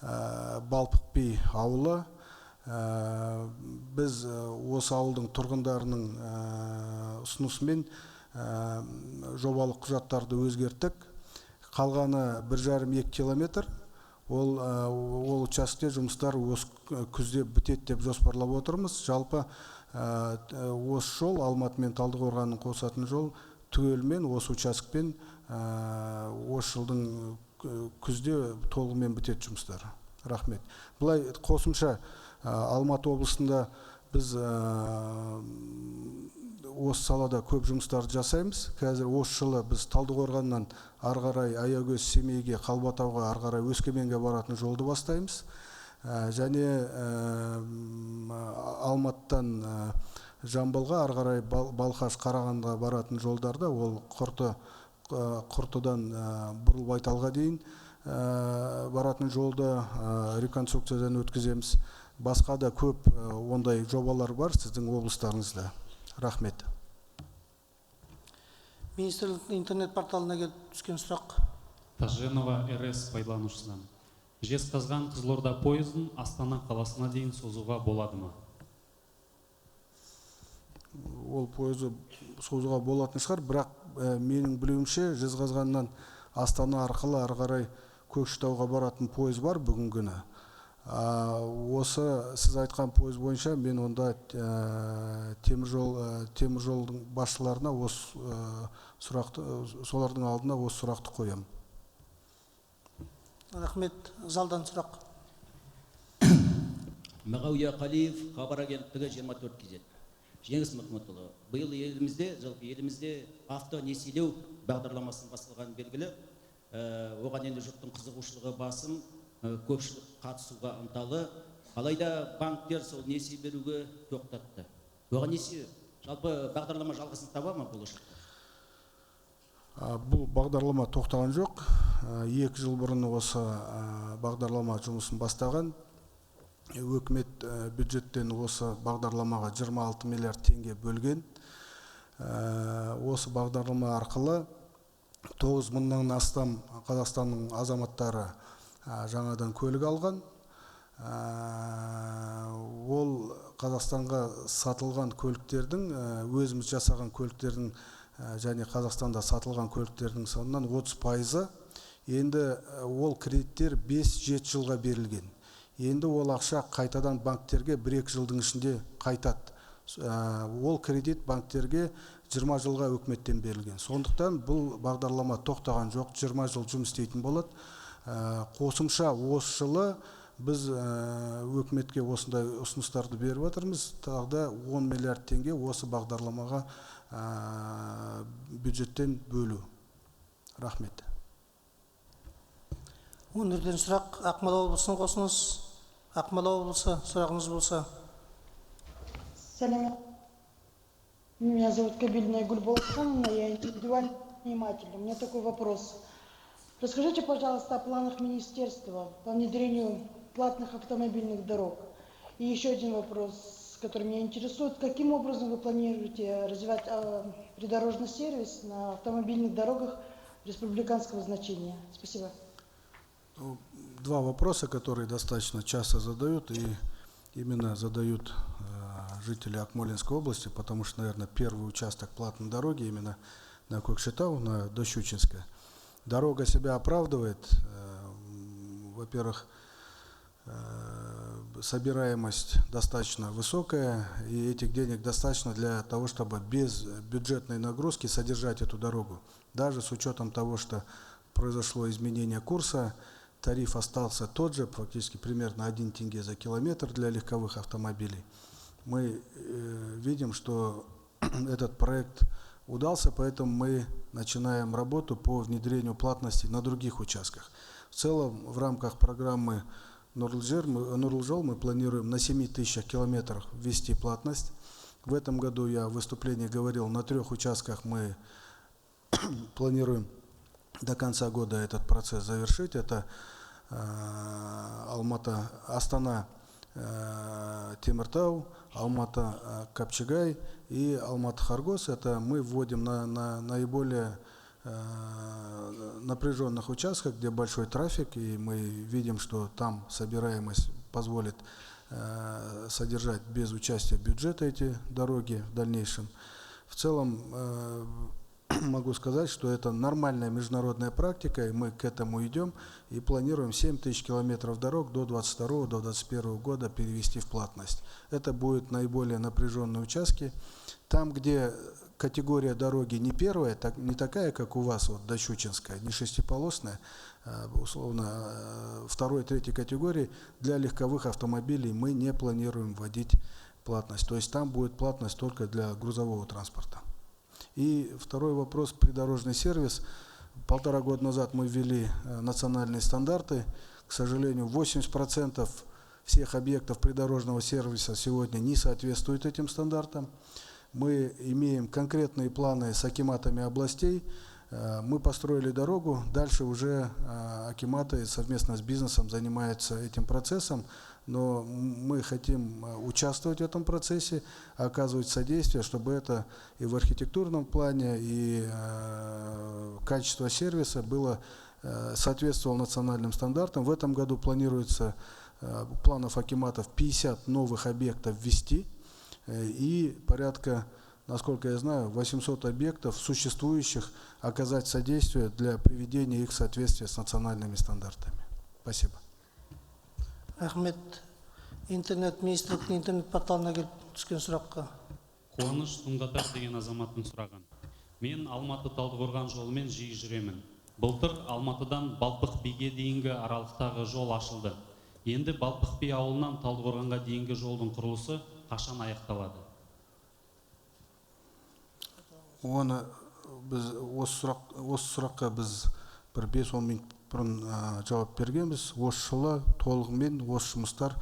Балпық-би ауылы. Біз осы ауылдың тұрғындарының ұсынысымен жобалық құжаттарды өзгерттік. Қалғаны 1,5-2 километр. Ол участокте жұмыстар осы күзде бітеді деп жоспарлап отырмыз. Жалпы осы жол, Алматы мен Талдықорғанның қосатын жол түгелімен осы участокпен осы жылдың күзде толығымен бітеді жұмыстар. Рахмет. Бұлай қосымша Алматы облысында біз осы салада көп жұмыстарды жасаймыз. Қазір осы жылы біз Талдықорғаннан ары қарай Аягөз, Семейге, Қалбатауға, ары қарай Өскеменге баратын жолды бастаймыз. Және Алматыдан Жамбылға, ары қарай Балқаш, Қарағандыға баратын жолдарда ол Құртыдан Бұрылбайталға дейін баратын жолды реконструкциядан өткіземіз. Басқа да көп ондай жобалар бар сіздің облыстарыңызда. Рахмет. Министрліктің интернет порталына келіп түскен сұрақ. Таженова РС пайдаланушысынан. Жезқазған Қызылорда пойызын Астана қаласына дейін созуға болады ма? Ол пойызы созуға болатын шығар, бірақ менің білуімше Жезқазғаннан Астана арқылы ары қарай Көкшетауға баратын пойыз бар бүгін күні. Осы сіз айтқан пойыз бойынша мен онда теміржолдың басшыларына осы сұрақты, солардың алдына осы сұрақты қоямын. Рахмет. Залдан сұрақ. Мағауия Қалиев, хабар агенттігі 24 кезет. Жеңіс Махмұтұлы, биыл елімізде автонесиелеу бағдарламасын басталған белгілі. Оған енді жұрттың қызығушылығы басым, көпшілік қатысуға ынталы. Алайда банктер сол несие беруге тоқтатты. Оған несие жалпы бағдарлама жалғасын таба ма болашақта? Бұл бағдарлама тоқтаған жоқ. 2 жыл бұрын осы бағдарлама жұмысын бастаған. Өкімет бюджеттен осы бағдарламаға 26 миллиард теңге бөлген. Осы бағдарлама арқылы 9 мыңнан астам Қазақстанның азаматтары жаңадан көлік алған. Ол Қазақстанға сатылған көліктердің, өзіміз жасаған көліктердің және Қазақстанда сатылған көліктердің санынан 30%. Енді ол кредиттер 5-7 жылға берілген. Енді ол ақша қайтадан банктерге 1-2 жылдың ішінде қайтады. Ол кредит банктерге 20 жылға өкіметтен берілген. Сондықтан бұл бағдарлама тоқтаған жоқ, 20 жыл жұмыс істейтін болады. Қосымша осы жылы біз өкіметке осындай ұсыныстарды беріп отырмыз. Тағы да 10 миллиард теңге осы бағдарламаға бюджеттен бөлу. Рахмет. Өңірден сұрақ. Ақмола облысынан қосыңыз. Ақмола облысы, сұрағыңыз болса. Салам. Меня зовут Кабильная Гульболхановна, я индивидуальный предприниматель. У меня такой вопрос. Расскажите, пожалуйста, о планах министерства по внедрению платных автомобильных дорог. И еще один вопрос, который меня интересует. Каким образом вы планируете развивать придорожный сервис на автомобильных дорогах республиканского значения? Спасибо. Два вопроса, которые достаточно часто задают, и именно задают жители Акмолинской области, потому что, наверное, первый участок платной дороги именно на Кокшетау, на Дощучинское. Дорога себя оправдывает. Во-первых, собираемость достаточно высокая, и этих денег достаточно для того, чтобы без бюджетной нагрузки содержать эту дорогу. Даже с учетом того, что произошло изменение курса, тариф остался тот же, фактически примерно 1 тенге за километр для легковых автомобилей. Мы видим, что этот проект удался, поэтому мы начинаем работу по внедрению платности на других участках. В целом, в рамках программы Нурлжол мы планируем на 7000 километрах ввести платность. В этом году я в выступлении говорил, на 3 участках мы планируем до конца года этот процесс завершить. Это Астана Темиртау, Алматы Капчагай и Алматы Харгос. Это мы вводим на наиболее напряженных участках, где большой трафик, и мы видим, что там собираемость позволит содержать без участия бюджета эти дороги в дальнейшем. В целом могу сказать, что это нормальная международная практика, и мы к этому идем и планируем 7000 километров дорог до 2022-2021 года перевести в платность. Это будут наиболее напряженные участки. Там, где категория дороги не первая, не такая, как у вас, вот Дощучинская, не шестиполосная, условно, 2-3 категории, для легковых автомобилей мы не планируем вводить платность. То есть там будет платность только для грузового транспорта. И второй вопрос, придорожный сервис. 1,5 года назад мы ввели национальные стандарты. К сожалению, 80% всех объектов придорожного сервиса сегодня не соответствуют этим стандартам. Мы имеем конкретные планы с акиматами областей. Мы построили дорогу, дальше уже акиматы совместно с бизнесом занимаются этим процессом, но мы хотим участвовать в этом процессе, оказывать содействие, чтобы это и в архитектурном плане, и качество сервиса было, соответствовало национальным стандартам. В этом году планируется планов акиматов 50 новых объектов ввести и порядка, насколько я знаю, 800 объектов существующих оказать содействие для приведения их в соответствие с национальными стандартами. Спасибо. Рахмет. Интернет министрліктің интернет порталына келіп түскен сұраққа. Қуаныш Туңдатар деген азаматтың сұраған. Мен Алматы Талдықорған жолымен жиі жүремін. Былтыр Алматыдан Балпық биге дейінгі аралықтағы жол ашылды. Енді Балпық би ауылынан Талдықорғанға дейінгі жолдың құрылысы қашан аяқталады? Оны біз осы сұраққа біз бір 5-10 минут бұрын жауап бергенбіз. Осы жылы толығымен осы жұмыстар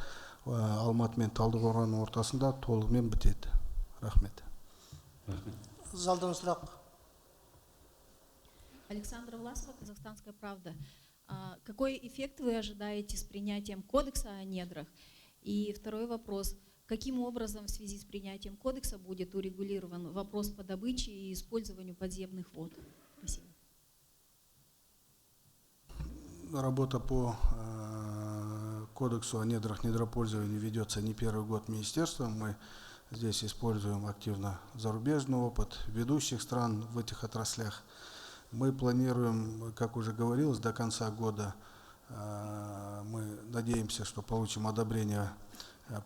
Алматы мен Талдықорғанның ортасында толығымен бітеді. Рахмет. Залдан сұрақ. Александра Власова, Казахстанская правда. Какой эффект вы ожидаете с принятием кодекса о недрах? И второй вопрос. Каким образом в связи с принятием кодекса будет урегулирован вопрос по добыче и использованию подземных вод? Спасибо. Работа по кодексу о недрах недропользования ведется не первый год министерством. Мы здесь используем активно зарубежный опыт ведущих стран в этих отраслях. Мы планируем, как уже говорилось, до конца года мы надеемся, что получим одобрение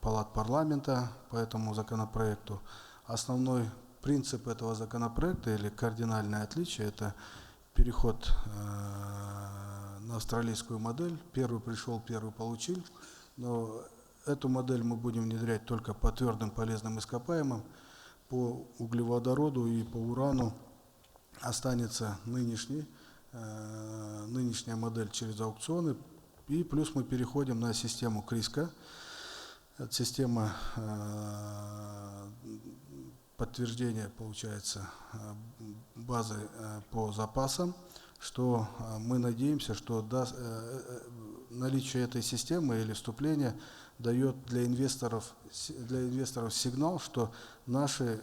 палат парламента по этому законопроекту. Основной принцип этого законопроекта или кардинальное отличие – это переход на австралийскую модель. Первый пришел, первый получил. Но эту модель мы будем внедрять только по твердым полезным ископаемым, по углеводороду и по урану. Останется нынешняя модель через аукционы. И плюс мы переходим на систему КРИСКа. Это система подтверждения, получается, базы по запасам, что мы надеемся, что наличие этой системы или вступление дает для инвесторов сигнал, что наши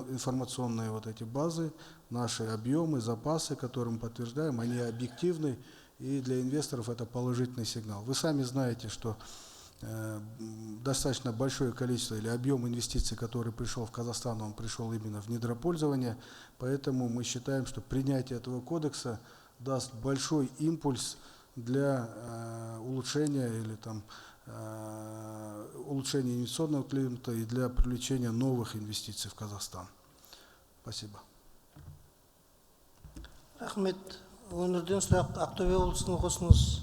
информационные вот эти базы, наши объемы, запасы, которые мы подтверждаем, они объективны, и для инвесторов это положительный сигнал. Вы сами знаете, что достаточно большое количество или объем инвестиций, который пришел в Казахстан, он пришел именно в недропользование, поэтому мы считаем, что принятие этого кодекса даст большой импульс для улучшения или там улучшения инвестиционного климата и для привлечения новых инвестиций в Казахстан. Спасибо. Рахмет. Өңірден сұрақ Ақтөбе облысының қосыңыз.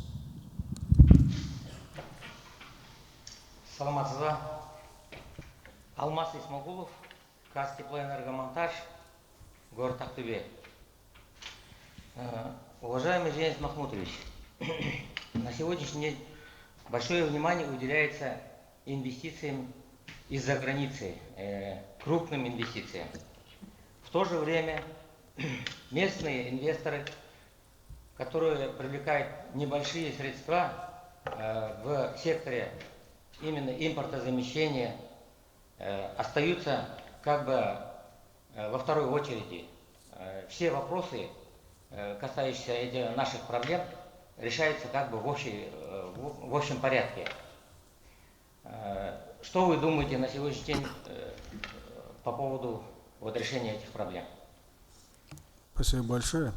Саламатсызба. Алмаз Исмагулов, Казтеплоэнергомонтаж, город Ақтөбе. Уважаемый Женис Махмутович, на сегодняшний день большое внимание уделяется инвестициям из-за границы, крупным инвестициям. В то же время местные инвесторы, которые привлекают небольшие средства в секторе именно импортозамещения, остаются как бы во второй очереди. Все вопросы, касающиеся наших проблем, решаются как бы в общем порядке. Что вы думаете на сегодняшний день по поводу решения этих проблем? Спасибо большое.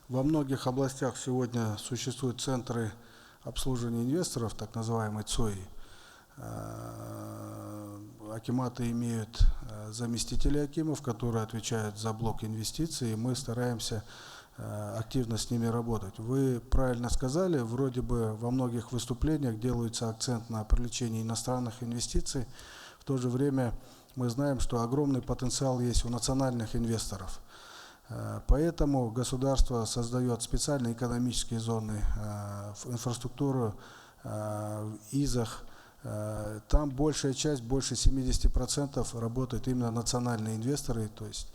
Во многих областях сегодня существуют центры обслуживания инвесторов, так называемые ЦОИ. Акиматы имеют заместителей акимов, которые отвечают за блок инвестиций, и мы стараемся активно с ними работать. Вы правильно сказали, вроде бы во многих выступлениях делается акцент на привлечение иностранных инвестиций. В то же время мы знаем, что огромный потенциал есть у национальных инвесторов. Поэтому государство создает специальные экономические зоны, инфраструктуру в ИЗах. Там большая часть, больше 70% работают именно национальные инвесторы, то есть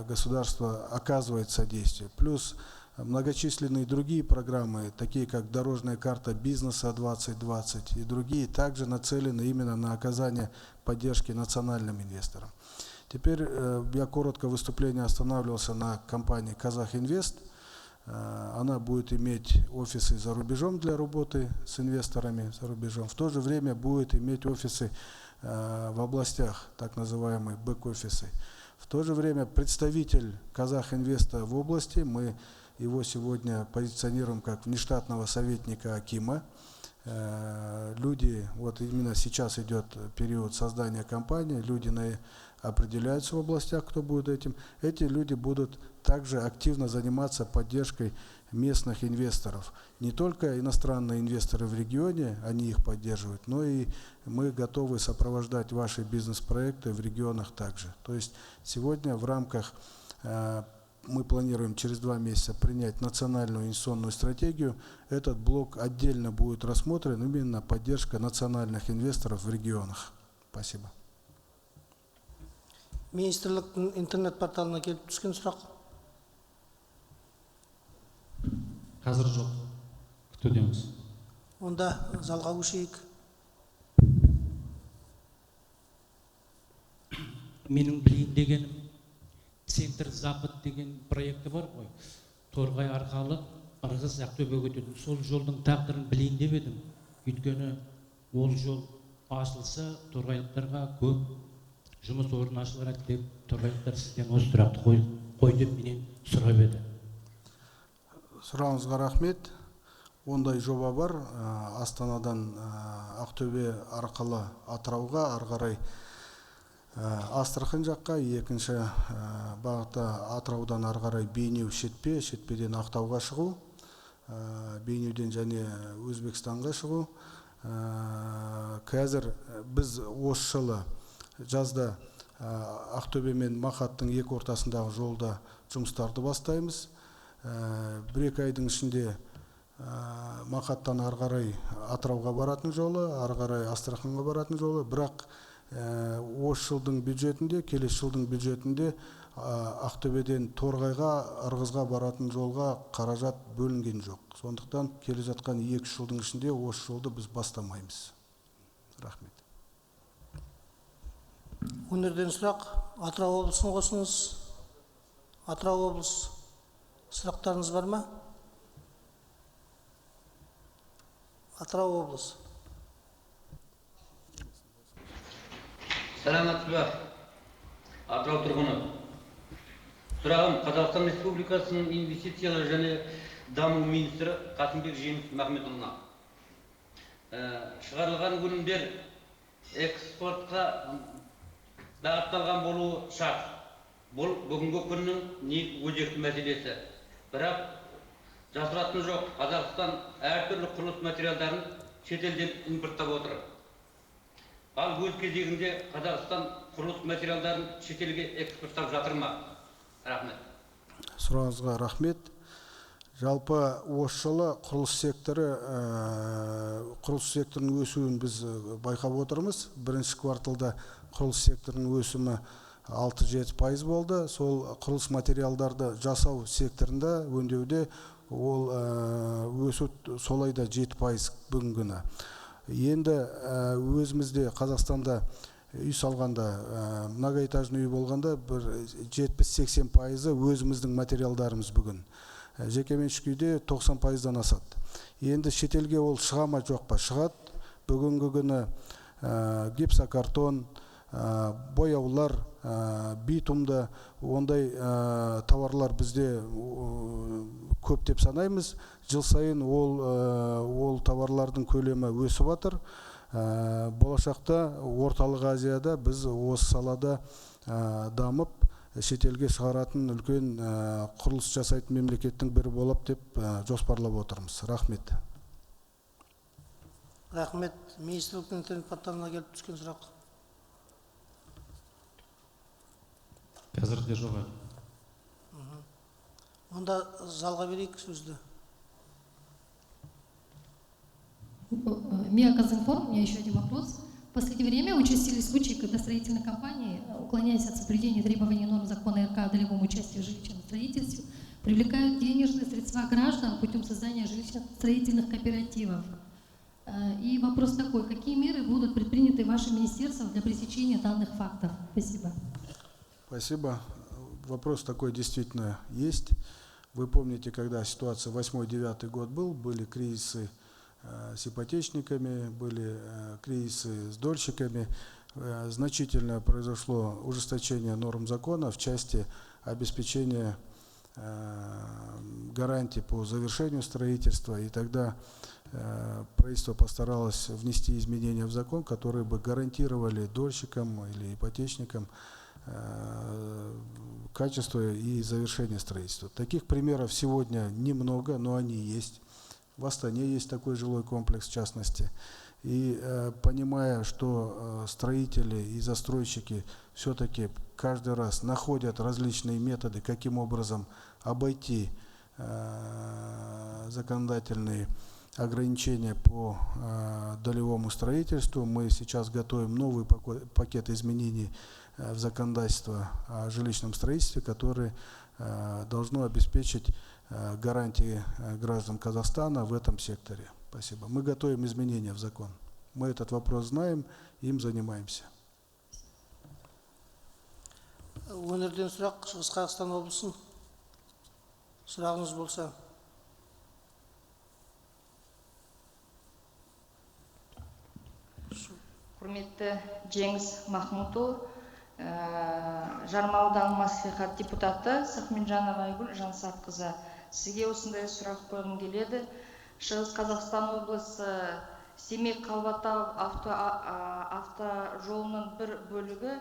государство оказывает содействие. Плюс многочисленные другие программы, такие как дорожная карта бизнеса 2020 и другие, также нацелены именно на оказание поддержки национальным инвесторам. Теперь я коротко выступление останавливался на компании «Казахинвест». Она будет иметь офисы за рубежом для работы с инвесторами за рубежом. В то же время будет иметь офисы в областях, так называемые бэк-офисы. В то же время представитель «Казахинвеста» в области, мы его сегодня позиционируем как внештатного советника акима. люди, вот именно сейчас идет период создания компании, люди определяются в областях, кто будет этим. Эти люди будут также активно заниматься поддержкой местных инвесторов. Не только иностранные инвесторы в регионе, они их поддерживают, но и мы готовы сопровождать ваши бизнес-проекты в регионах также. То есть сегодня в рамках, мы планируем через 2 месяца принять национальную инвестиционную стратегию. Этот блок отдельно будет рассмотрен, именно поддержка национальных инвесторов в регионах. Спасибо. Министрліктің интернет-порталына келіп түскен сұрақ. Қазір жоқ. Күтудеміз. Онда залға көшейік. Менің білейін дегенім, Центр Запад деген проекті бар ғой. Торғай арқалы Ырғыз Ақтөбеге өтетін. Сол жолдың тағдырын білейін деп едім. Өйткені ол жол ашылса, торғайлықтарға көп жұмыс орны ашылар еді деп, торғайлықтар сізден осы сұрақты қой деп менен сұрап еді. Сұрағыңызға рахмет. Ондай жоба бар. Астанадан Ақтөбе арқылы Атырауға, ары қарай Астрахань жаққа, екінші бағытта Атыраудан ары қарай Бейнеу, Шетпе, Шетпеден Ақтауға шығу, Бейнеуден және Өзбекстанға шығу. Қазір біз осы жылы жазда Ақтөбе мен Мақаттың екі ортасындағы жолда жұмыстарды бастаймыз. 1-2 айдың ішінде Мақаттан ары қарай Атырауға баратын жолы, ары қарай Астраханьға баратын жолы. Бірақ осы жылдың бюджетінде, келесі жылдың бюджетінде Ақтөбеден Торғайға, Ырғызға баратын жолға қаражат бөлінген жоқ. Сондықтан келе жатқан 2 жылдың ішінде осы жолды біз бастамаймыз. Рахмет. Өнерден сұрақ. Атырау облысын қосыңыз. Атырау облысы. Сұрақтарыңыз бар ма? Атырау облысы. Саламатсыз ба? Атырау тұрғыны. Сұрағым Қазақстан Республикасының инвестициялар және даму министрі Қасымбек Жеңіс Махметұлына. Шығарылған өнімдер экспортқа бағытталған болуы шарт. Бұл бүгінгі күннің өзекті мәселесі. Бірақ жасыратын жоқ, Қазақстан әртүрлі құрылыс материалдарын шетелден импорттап отыр. Ал өз кезегінде Қазақстан құрылыс материалдарын шетелге экспорттап жатыр ма? Рахмет. Сұрағыңызға рахмет. Жалпы осы жылы құрылыс секторының өсуін біз байқап отырмыз. Бірінші кварталда құрылыс секторының өсімі 6-7% болды. Сол құрылыс материалдарды жасау секторында, өңдеуде ол өсу солайда 7% бүгінгі күні. Енді өзімізде Қазақстанда үй салғанда, многоэтажный үй болғанда 70-80% өзіміздің материалдарымыз бүгін. Жекеменшік үйде 90%-дан асады. Енді шетелге ол шыға ма жоқ па? Шығады. Бүгінгі күні гипсокартон, бояулар, битумда ондай товарлар бізде көп деп санаймыз. Жыл сайын ол товарлардың көлемі өсіп жатыр. Болашақта орталық Азияда біз осы салада дамып шетелге шығаратын үлкен құрылыс жасайтын мемлекеттің бірі болып деп жоспарлап отырмыз. Рахмет. Рахмет. Министрліктің интернет-порталына келіп түскен сұрақ. Қазірде жоқ. Онда залға берейік сөзді. Миаказинформ, у меня еще один вопрос. В последнее время участились случаи, когда строительные компании, уклоняясь от соблюдения требований норм закона РК о долевом участии в жилищном строительстве, привлекают денежные средства граждан путем создания жилищных строительных кооперативов. И вопрос такой, какие меры будут предприняты вашим министерством для пресечения данных фактов? Спасибо. Спасибо. Вопрос такой действительно есть. Вы помните, когда ситуация 8-9 год был, были кризисы с ипотечниками, были кризисы с дольщиками. Значительно произошло ужесточение норм закона в части обеспечения гарантий по завершению строительства. И тогда правительство постаралось внести изменения в закон, которые бы гарантировали дольщикам или ипотечникам качество и завершение строительства. Таких примеров сегодня немного, но они есть. В Астане есть такой жилой комплекс, в частности. И понимая, что строители и застройщики все-таки каждый раз находят различные методы, каким образом обойти законодательные ограничения по долевому строительству, мы сейчас готовим новый пакет изменений в законодательство о жилищном строительстве, который должно обеспечить гарантии граждан Казахстана в этом секторе. Спасибо. Мы готовим изменения в закон. Мы этот вопрос знаем, им занимаемся. Өнерден сұрақ, Шығыс Қазақстан облысын. Сұрағыңыз болса. Құрметті Жеңіс Махмутұлы, Жарма ауданы мәслихат депутаты Сахминжанова Айгүл Жансапқызы. Сізге осындай сұрақ қойғым келеді. Шығыс Қазақстан облысы Семей-Қалбатау автожолының бір бөлігі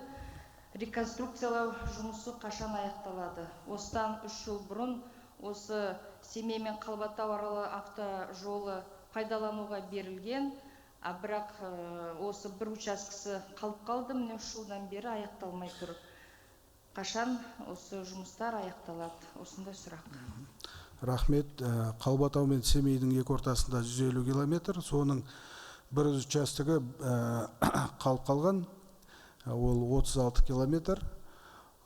реконструкциялау жұмысы қашан аяқталады? Осыдан 3 жыл бұрын осы Семей мен Қалбатау аралы автожолы пайдалануға берілген, бірақ осы бір учаскесі қалып қалды, міне 3 жылдан бері аяқталмай тұр. Қашан осы жұмыстар аяқталады? Осындай сұрақ. Рахмет. Қалбатау мен Семейдің екі ортасында 150 километр, соның бір участығы қалып қалған, ол 36 километр.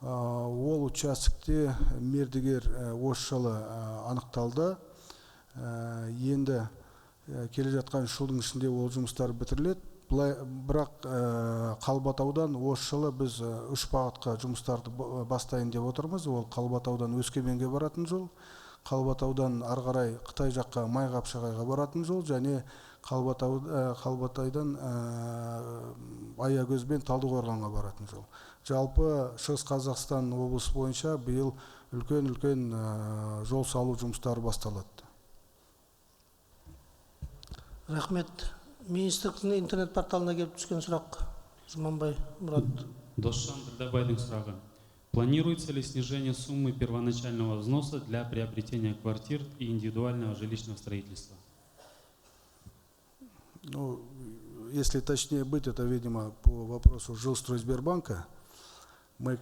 Ол участікте мердігер осы жылы анықталды. Енді келе жатқан жылдың ішінде ол жұмыстар бітіріледі. Бірақ Қалбатаудан осы жылы біз 3 бағытқа жұмыстарды бастайын деп отырмыз. Ол Қалбатаудан Өскеменге баратын жол, Қалбатаудан ары қарай Қытай жаққа Майқапшағайға баратын жол, және Қалбатайдан Аягөз бен Талдықорғанға баратын жол. Жалпы Шығыс Қазақстан облысы бойынша биыл үлкен жол салу жұмыстары басталады. Рахмет. Министрліктің интернет порталына келіп түскен сұрақ. Жұманбай Мұрат. Досжан Ділдәбайдың сұрағы. Планируется ли снижение суммы первоначального взноса для приобретения квартир и индивидуального жилищного строительства? Ну, если точнее быть, это, видимо, по вопросу Жилстройсбербанка. Мы,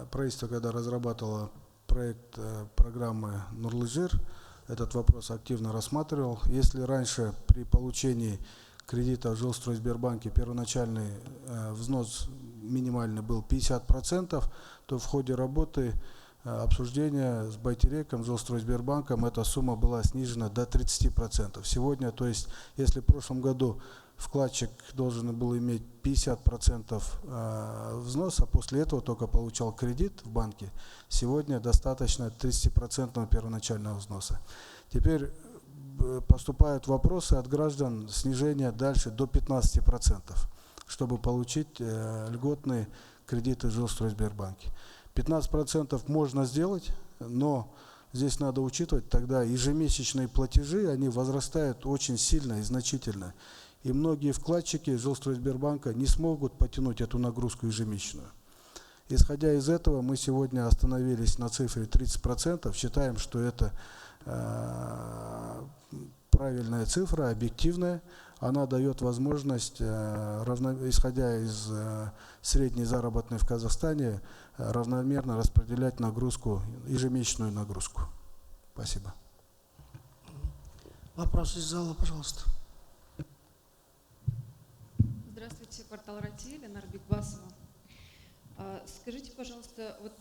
правительство, когда разрабатывало проект программы «Нурлы жер», этот вопрос активно рассматривал. Если раньше при получении кредита в Жилстройсбербанке первоначальный взнос минимальный был 50%, то в ходе работы обсуждения с Байтереком, Жилстройсбербанком эта сумма была снижена до 30%. Сегодня, то есть, если в прошлом году вкладчик должен был иметь 50% взноса, после этого только получал кредит в банке, сегодня достаточно 30% первоначального взноса. Теперь поступают вопросы от граждан снижения дальше до 15%, чтобы получить льготные кредиты в Жилстройсбербанке. 15% можно сделать, но здесь надо учитывать, тогда ежемесячные платежи, они возрастают очень сильно и значительно. И многие вкладчики Жилстройсбербанка не смогут потянуть эту нагрузку ежемесячную. Исходя из этого, мы сегодня остановились на цифре 30%. Считаем, что это правильная цифра, объективная. Она дает возможность, исходя из средней заработной в Казахстане, равномерно распределять нагрузку, ежемесячную нагрузку. Спасибо. Вопрос из зала, пожалуйста. Здравствуйте, портал Рати, Ленар Бекбасова. Скажите, пожалуйста, вот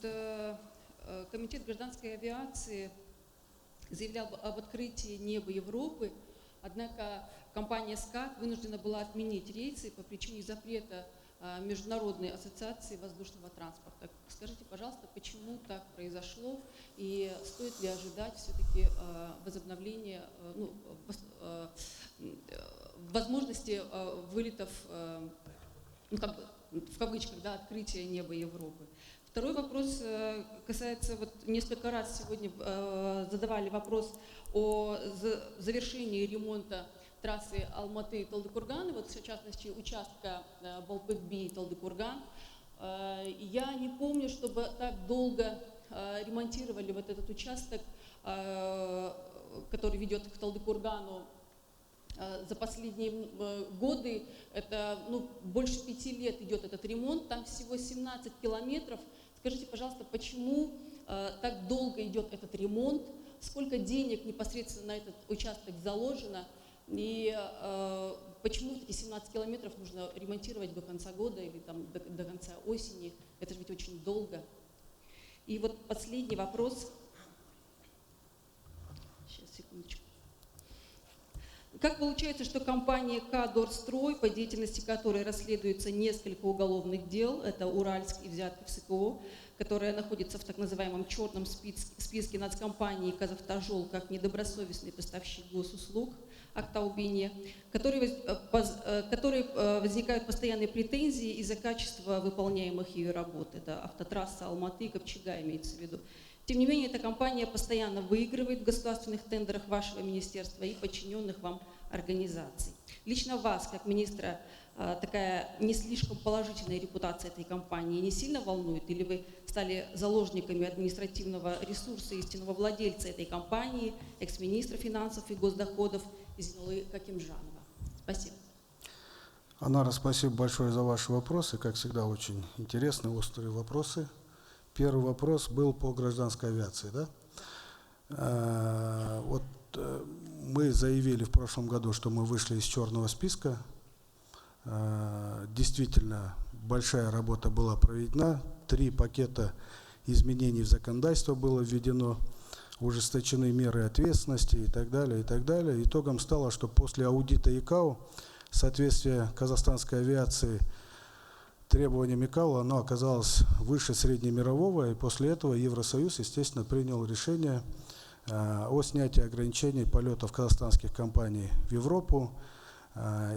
Комитет гражданской авиации заявлял об открытии неба Европы, однако компания СКАТ вынуждена была отменить рейсы по причине запрета Международной ассоциации воздушного транспорта. Скажите, пожалуйста, почему так произошло и стоит ли ожидать все-таки возобновления, возможности вылетов, в кавычках, да, открытия неба Европы? Второй вопрос касается, вот несколько раз сегодня задавали вопрос о завершении ремонта трассы Алматы-Талдыкурган, и вот в частности участка Балпык-Би-Талдыкурган. Я не помню, чтобы так долго ремонтировали вот этот участок, который ведет к Талдыкургану. За последние годы, это больше 5 лет идет этот ремонт, там всего 17 километров. Скажите, пожалуйста, почему так долго идет этот ремонт, сколько денег непосредственно на этот участок заложено, и почему эти 17 километров нужно ремонтировать до конца года или там, до конца осени, это же ведь очень долго. И вот последний вопрос. Сейчас, секундочку. Как получается, что компания «Кадорстрой», по деятельности которой расследуется несколько уголовных дел, это Уральск и взятки в СКО, которая находится в так называемом черном списке нацкомпании «Казавтожол» как недобросовестный поставщик госуслуг Актаубине, которой возникают постоянные претензии из-за качества выполняемых ее работ. Это автотрасса Алматы и Копчега имеется в виду. Тем не менее, эта компания постоянно выигрывает в государственных тендерах вашего министерства и подчиненных вам организаций. Лично вас, как министра, такая не слишком положительная репутация этой компании не сильно волнует? Или вы стали заложниками административного ресурса истинного владельца этой компании, экс-министра финансов и госдоходов Зинулы Какимжанова? Спасибо. Анара, спасибо большое за ваши вопросы. Как всегда, очень интересные, острые вопросы. Первый вопрос был по гражданской авиации, да? Вот мы заявили в прошлом году, что мы вышли из черного списка. Действительно, большая работа была проведена. 3 пакета изменений в законодательство было введено, ужесточены меры ответственности и так далее, и так далее. Итогом стало, что после аудита ИКАО соответствие казахстанской авиации требованиям ИКАО, оно оказалось выше среднемирового, и после этого Евросоюз, естественно, принял решение о снятии ограничений полетов казахстанских компаний в Европу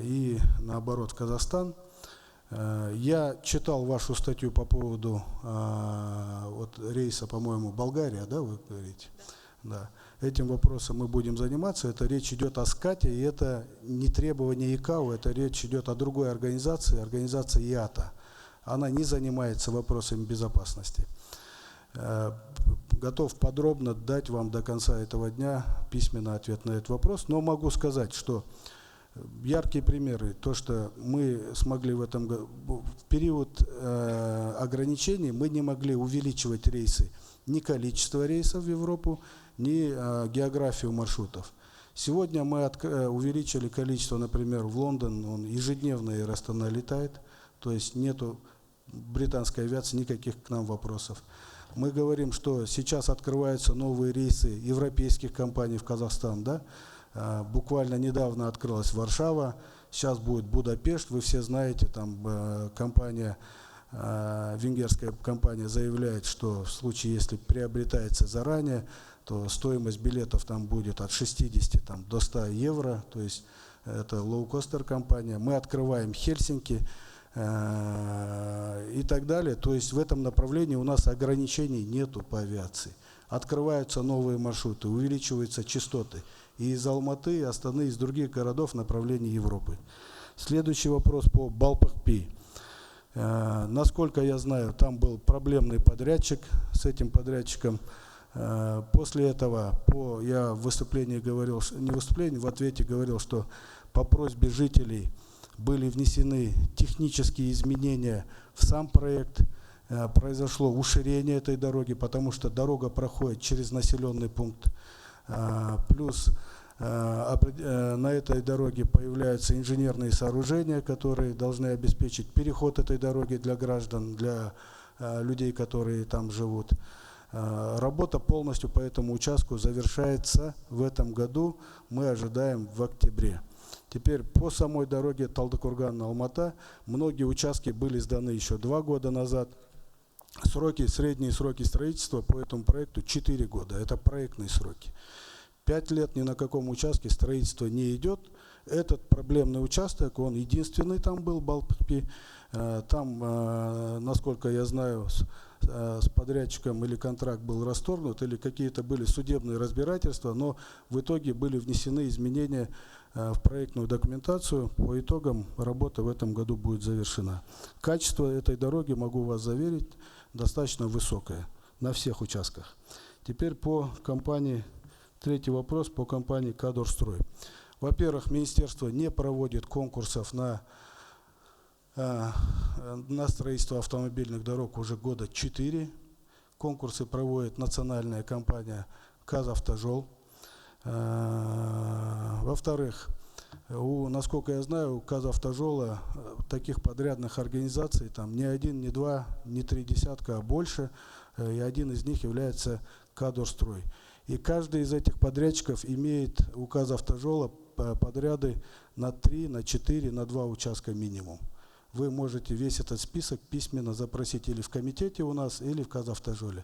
и, наоборот, в Казахстан. Я читал вашу статью по поводу вот, рейса, по-моему, Болгария, да, вы говорите? Да. Этим вопросом мы будем заниматься. Это речь идет о СКАТе, и это не требование ИКАО, это речь идет о другой организации, организации ИАТА. Она не занимается вопросами безопасности. Готов подробно дать вам до конца этого дня письменный ответ на этот вопрос, но могу сказать, что яркие примеры, то, что мы смогли в этом году, в период ограничений мы не могли увеличивать рейсы, ни количество рейсов в Европу, ни географию маршрутов. Сегодня мы увеличили количество, например, в Лондон, он ежедневно Air Astana летает, то есть нету британской авиации никаких к нам вопросов. Мы говорим, что сейчас открываются новые рейсы европейских компаний в Казахстан, да? Буквально недавно открылась Варшава, сейчас будет Будапешт, вы все знаете, там компания, венгерская компания заявляет, что в случае, если приобретается заранее, то стоимость билетов там будет от 60 там, до 100 евро, то есть это лоукостер компания. Мы открываем Хельсинки и так далее, то есть в этом направлении у нас ограничений нету по авиации. Открываются новые маршруты, увеличиваются частоты и из Алматы, и Астаны, из других городов в направлении Европы. Следующий вопрос по Балпык-Би. Насколько я знаю, там был проблемный подрядчик, с этим подрядчиком. После этого я в выступлении говорил, не в выступлении, в ответе говорил, что по просьбе жителей были внесены технические изменения в сам проект, произошло уширение этой дороги, потому что дорога проходит через населенный пункт. Плюс на этой дороге появляются инженерные сооружения, которые должны обеспечить переход этой дороги для граждан, для людей, которые там живут. Работа полностью по этому участку завершается в этом году, мы ожидаем в октябре. Теперь по самой дороге Талдыкурган-Алмата многие участки были сданы еще 2 года назад. Средние сроки строительства по этому проекту 4 года. Это проектные сроки. 5 лет ни на каком участке строительство не идет. Этот проблемный участок, он единственный там был, Балпык-Би. Там, насколько я знаю, с подрядчиком или контракт был расторгнут, или какие-то были судебные разбирательства, но в итоге были внесены изменения в проектную документацию. По итогам работа в этом году будет завершена. Качество этой дороги, могу вас заверить, достаточно высокое на всех участках. Теперь по компании, третий вопрос по компании «Кадорстрой». Во-первых, министерство не проводит конкурсов на строительство автомобильных дорог уже года 4. Конкурсы проводит национальная компания «Казавтожол». Во-вторых, насколько я знаю, у «Казавтожола» таких подрядных организаций там не один, не два, не 3 десятка, а больше. И один из них является «Кадорстрой». И каждый из этих подрядчиков имеет у «Казавтожола» подряды на 3, на 4, на 2 участка минимум. Вы можете весь этот список письменно запросить или в комитете у нас, или в «Казавтожоле».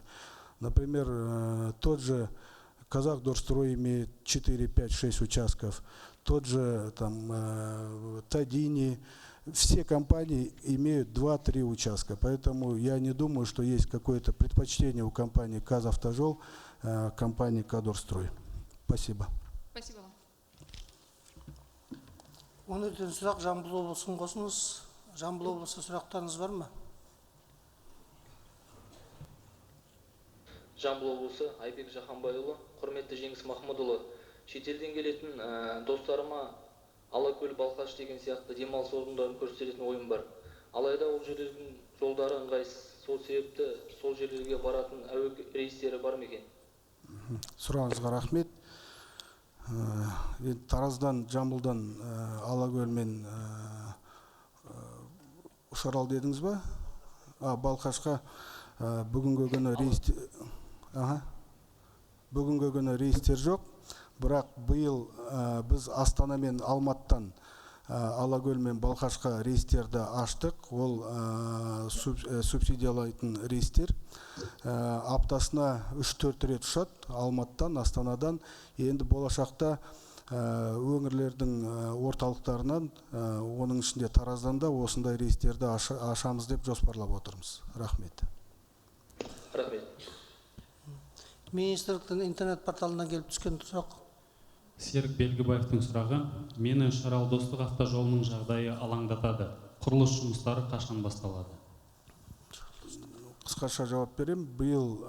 Например, тот же «Казахдорстрой» имеет 4, 5, 6 участков, тот же там «Тадини». Все компании имеют 2-3 участка, поэтому я не думаю, что есть какое-то предпочтение у компании «Казавтожол» компании «Кадорстрой». Спасибо. Спасибо вам. Өңірден сұрақ Жамбыл облысын қосыңыз. Жамбыл облысы сұрақтарыңыз бар ма? Жамбыл облысы Айбек Жаханбайұлы, құрметті Жеңіс Махмудұлы. Шетелден келетін достарыма Алакөл, Балқаш деген сияқты демалыс орындарын көрсететін ойым бар. Алайда ол жерлердің жолдары ыңғайсыз. Сол себепті сол жерлерге баратын әуе рейстері бар ма екен? Сұрағыңызға рахмет. Тараздан, Жамбылдан Алакөл мен Ұшарал дедіңіз ба? Балқашқа бүгінгі күні рейстер жоқ. Бірақ биыл біз Астана мен Алматыдан Алакөл мен Балқашқа рейстерді аштық. Ол субсидиялайтын рейстер. Аптасына 3-4 рет ұшады Алматыдан, Астанадан. Енді болашақта өңірлердің орталықтарынан, оның ішінде Тараздан да осындай рейстерді ашамыз деп жоспарлап отырмыз. Рахмет. Рахмет. Министрліктің интернет порталынан келіп түскен сұрақ. Серік Белгібаевтың сұрағы: мені Үшарал Достық автожолының жағдайы алаңдатады. Құрылыс жұмыстары қашан басталады? Қысқаша жауап берем. Биыл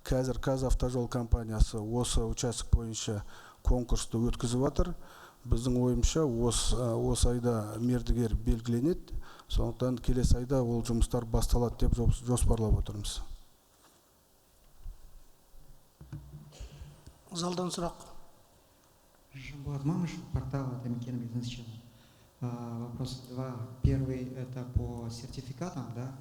қазір Казавтожол компаниясы осы участок бойынша конкурсты өткізіп жатыр. Біздің ойымша осы айда мердігер белгіленеді. Сондықтан келесі айда ол жұмыстар басталады деп жоспарлап отырмыз. Залдан сұрақ. Жанболат Мамышев, портал Атамекен Бизнес Channel. Вопрос 2. Первый — это по сертификатам, да,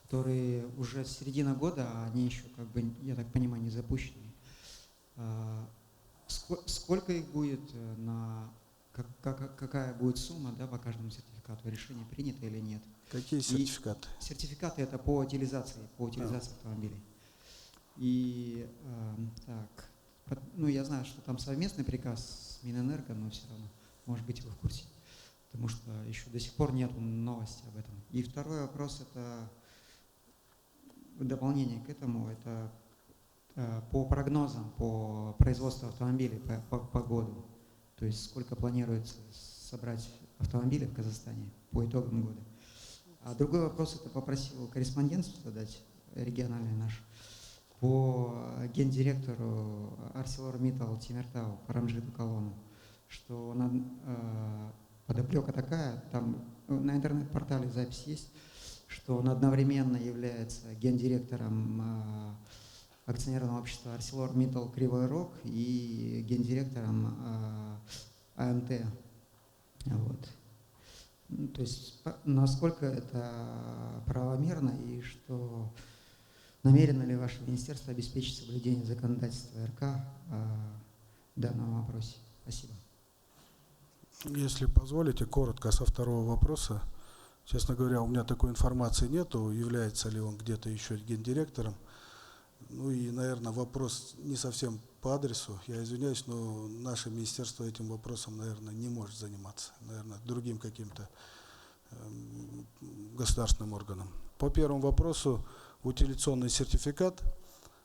которые уже с середины года, они еще, как бы, я так понимаю, не запущены. Сколько их будет, какая будет сумма, да, по каждому сертификату? Решение принято или нет? Какие сертификаты? Сертификаты — это по утилизации автомобилей. И так, ну, я знаю, что там совместный приказ с Минэнерго, но все равно, может быть, вы в курсе, потому что еще до сих пор нет новости об этом. И второй вопрос — это в дополнение к этому, это по прогнозам по производству автомобилей по году. То есть сколько планируется собрать автомобилей в Казахстане по итогам года. А другой вопрос — это попросил корреспонденцию задать, региональный наш, по гендиректору ArcelorMittal Тимиртау Парамжиту Колону, что подоплека такая, там на интернет-портале запись есть, что он одновременно является гендиректором акционерного общества ArcelorMittal Кривой Рог и гендиректором АМТ. Вот. То есть насколько это правомерно и что намерено ли ваше министерство обеспечить соблюдение законодательства РК в данном вопросе? Спасибо. Если позволите, коротко со второго вопроса. Честно говоря, у меня такой информации нету, является ли он где-то еще гендиректором. Ну и, наверное, вопрос не совсем по адресу. Я извиняюсь, но наше министерство этим вопросом, наверное, не может заниматься. Наверное, другим каким-то государственным органам. По первому вопросу, утилизационный сертификат.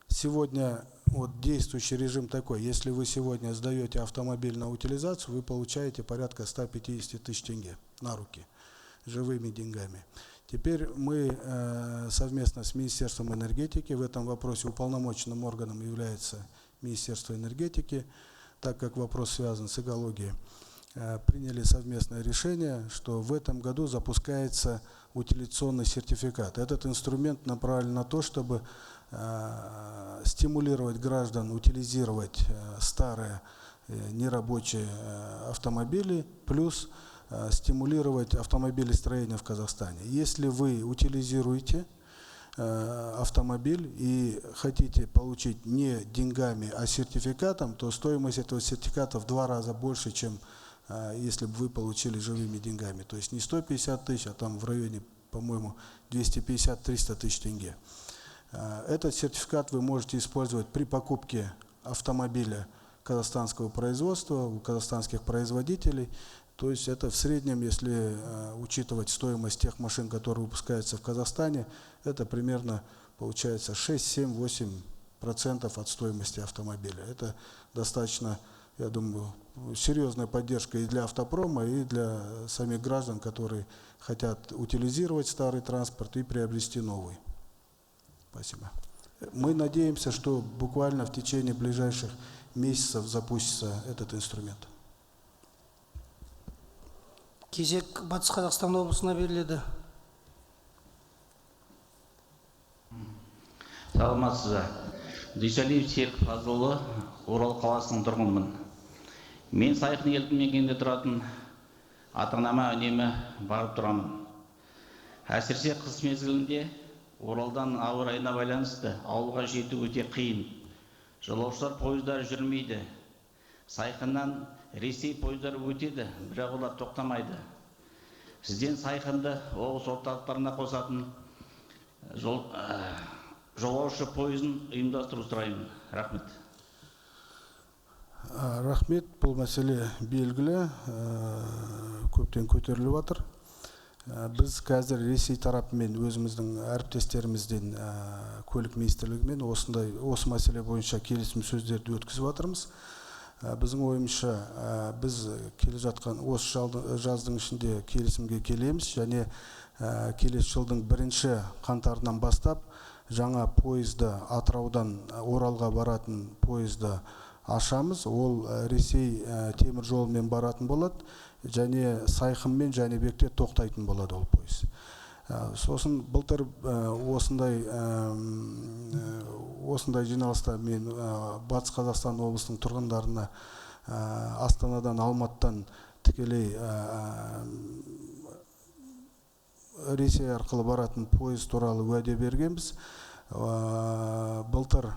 Сегодня вот действующий режим такой: если вы сегодня сдаете автомобиль на утилизацию, вы получаете порядка 150 тысяч тенге на руки живыми деньгами. Теперь мы совместно с Министерством энергетики, в этом вопросе уполномоченным органом является Министерство энергетики, так как вопрос связан с экологией, приняли совместное решение, что в этом году запускается утилизационный сертификат. Этот инструмент направлен на то, чтобы стимулировать граждан утилизировать старые нерабочие автомобили, плюс стимулировать автомобилестроение в Казахстане. Если вы утилизируете автомобиль и хотите получить не деньгами, а сертификатом, то стоимость этого сертификата в 2 раза больше, чем если бы вы получили живыми деньгами. То есть не 150 тысяч, а там в районе, по-моему, 250-300 тысяч тенге. Этот сертификат вы можете использовать при покупке автомобиля казахстанского производства у казахстанских производителей. То есть это в среднем, если учитывать стоимость тех машин, которые выпускаются в Казахстане, это примерно получается 6-7-8% от стоимости автомобиля. Это достаточно, я думаю, серьезная поддержка и для автопрома, и для самих граждан, которые хотят утилизировать старый транспорт и приобрести новый. Спасибо. Мы надеемся, что буквально в течение ближайших месяцев запустится этот инструмент. Кезек Батыс Қазақстан облысына беріледі. Саламатсыз ба? Дүйсалиев Серік Фазылұлы, Орал қаласының тұрғынымын. Мен Сайқын елді мекенінде тұратын ата-анама үнемі барып тұрамын. Әсіресе қыс мезгілінде Оралдан ауа райына байланысты ауылға жету өте қиын. Жолаушылар пойыздары жүрмейді. Сайқыннан Ресей пойыздары өтеді, бірақ олар тоқтамайды. Сізден Сайқынды облыс орталықтарына қосатын жолаушы пойызын ұйымдастыру сұраймын. Рахмет. Рахмет, бұл мәселе белгілі, көптен көтеріліп жатыр. Біз қазір Ресей тарапымен өзіміздің әріптестерімізден көлік министрлігімен осы мәселе бойынша келісім сөздерді өткізіп жатырмыз. Біздің ойымызша біз келе жатқан осы жаздың ішінде келісімге келеміз, және келесі жылдың 1 қаңтарынан бастап жаңа пойызды, Атыраудан Оралға баратын пойызды ашамыз. Ол Ресей темір жолымен баратын болады, және Сайқынмен Жәнібекте тоқтайтын болады ол пойыз. Сосын былтыр осындай жиналыста мен Батыс Қазақстан облысының тұрғындарына Астанадан, Алматыдан тікелей Ресей арқылы баратын пойыз туралы уәде бергенбіз. Былтыр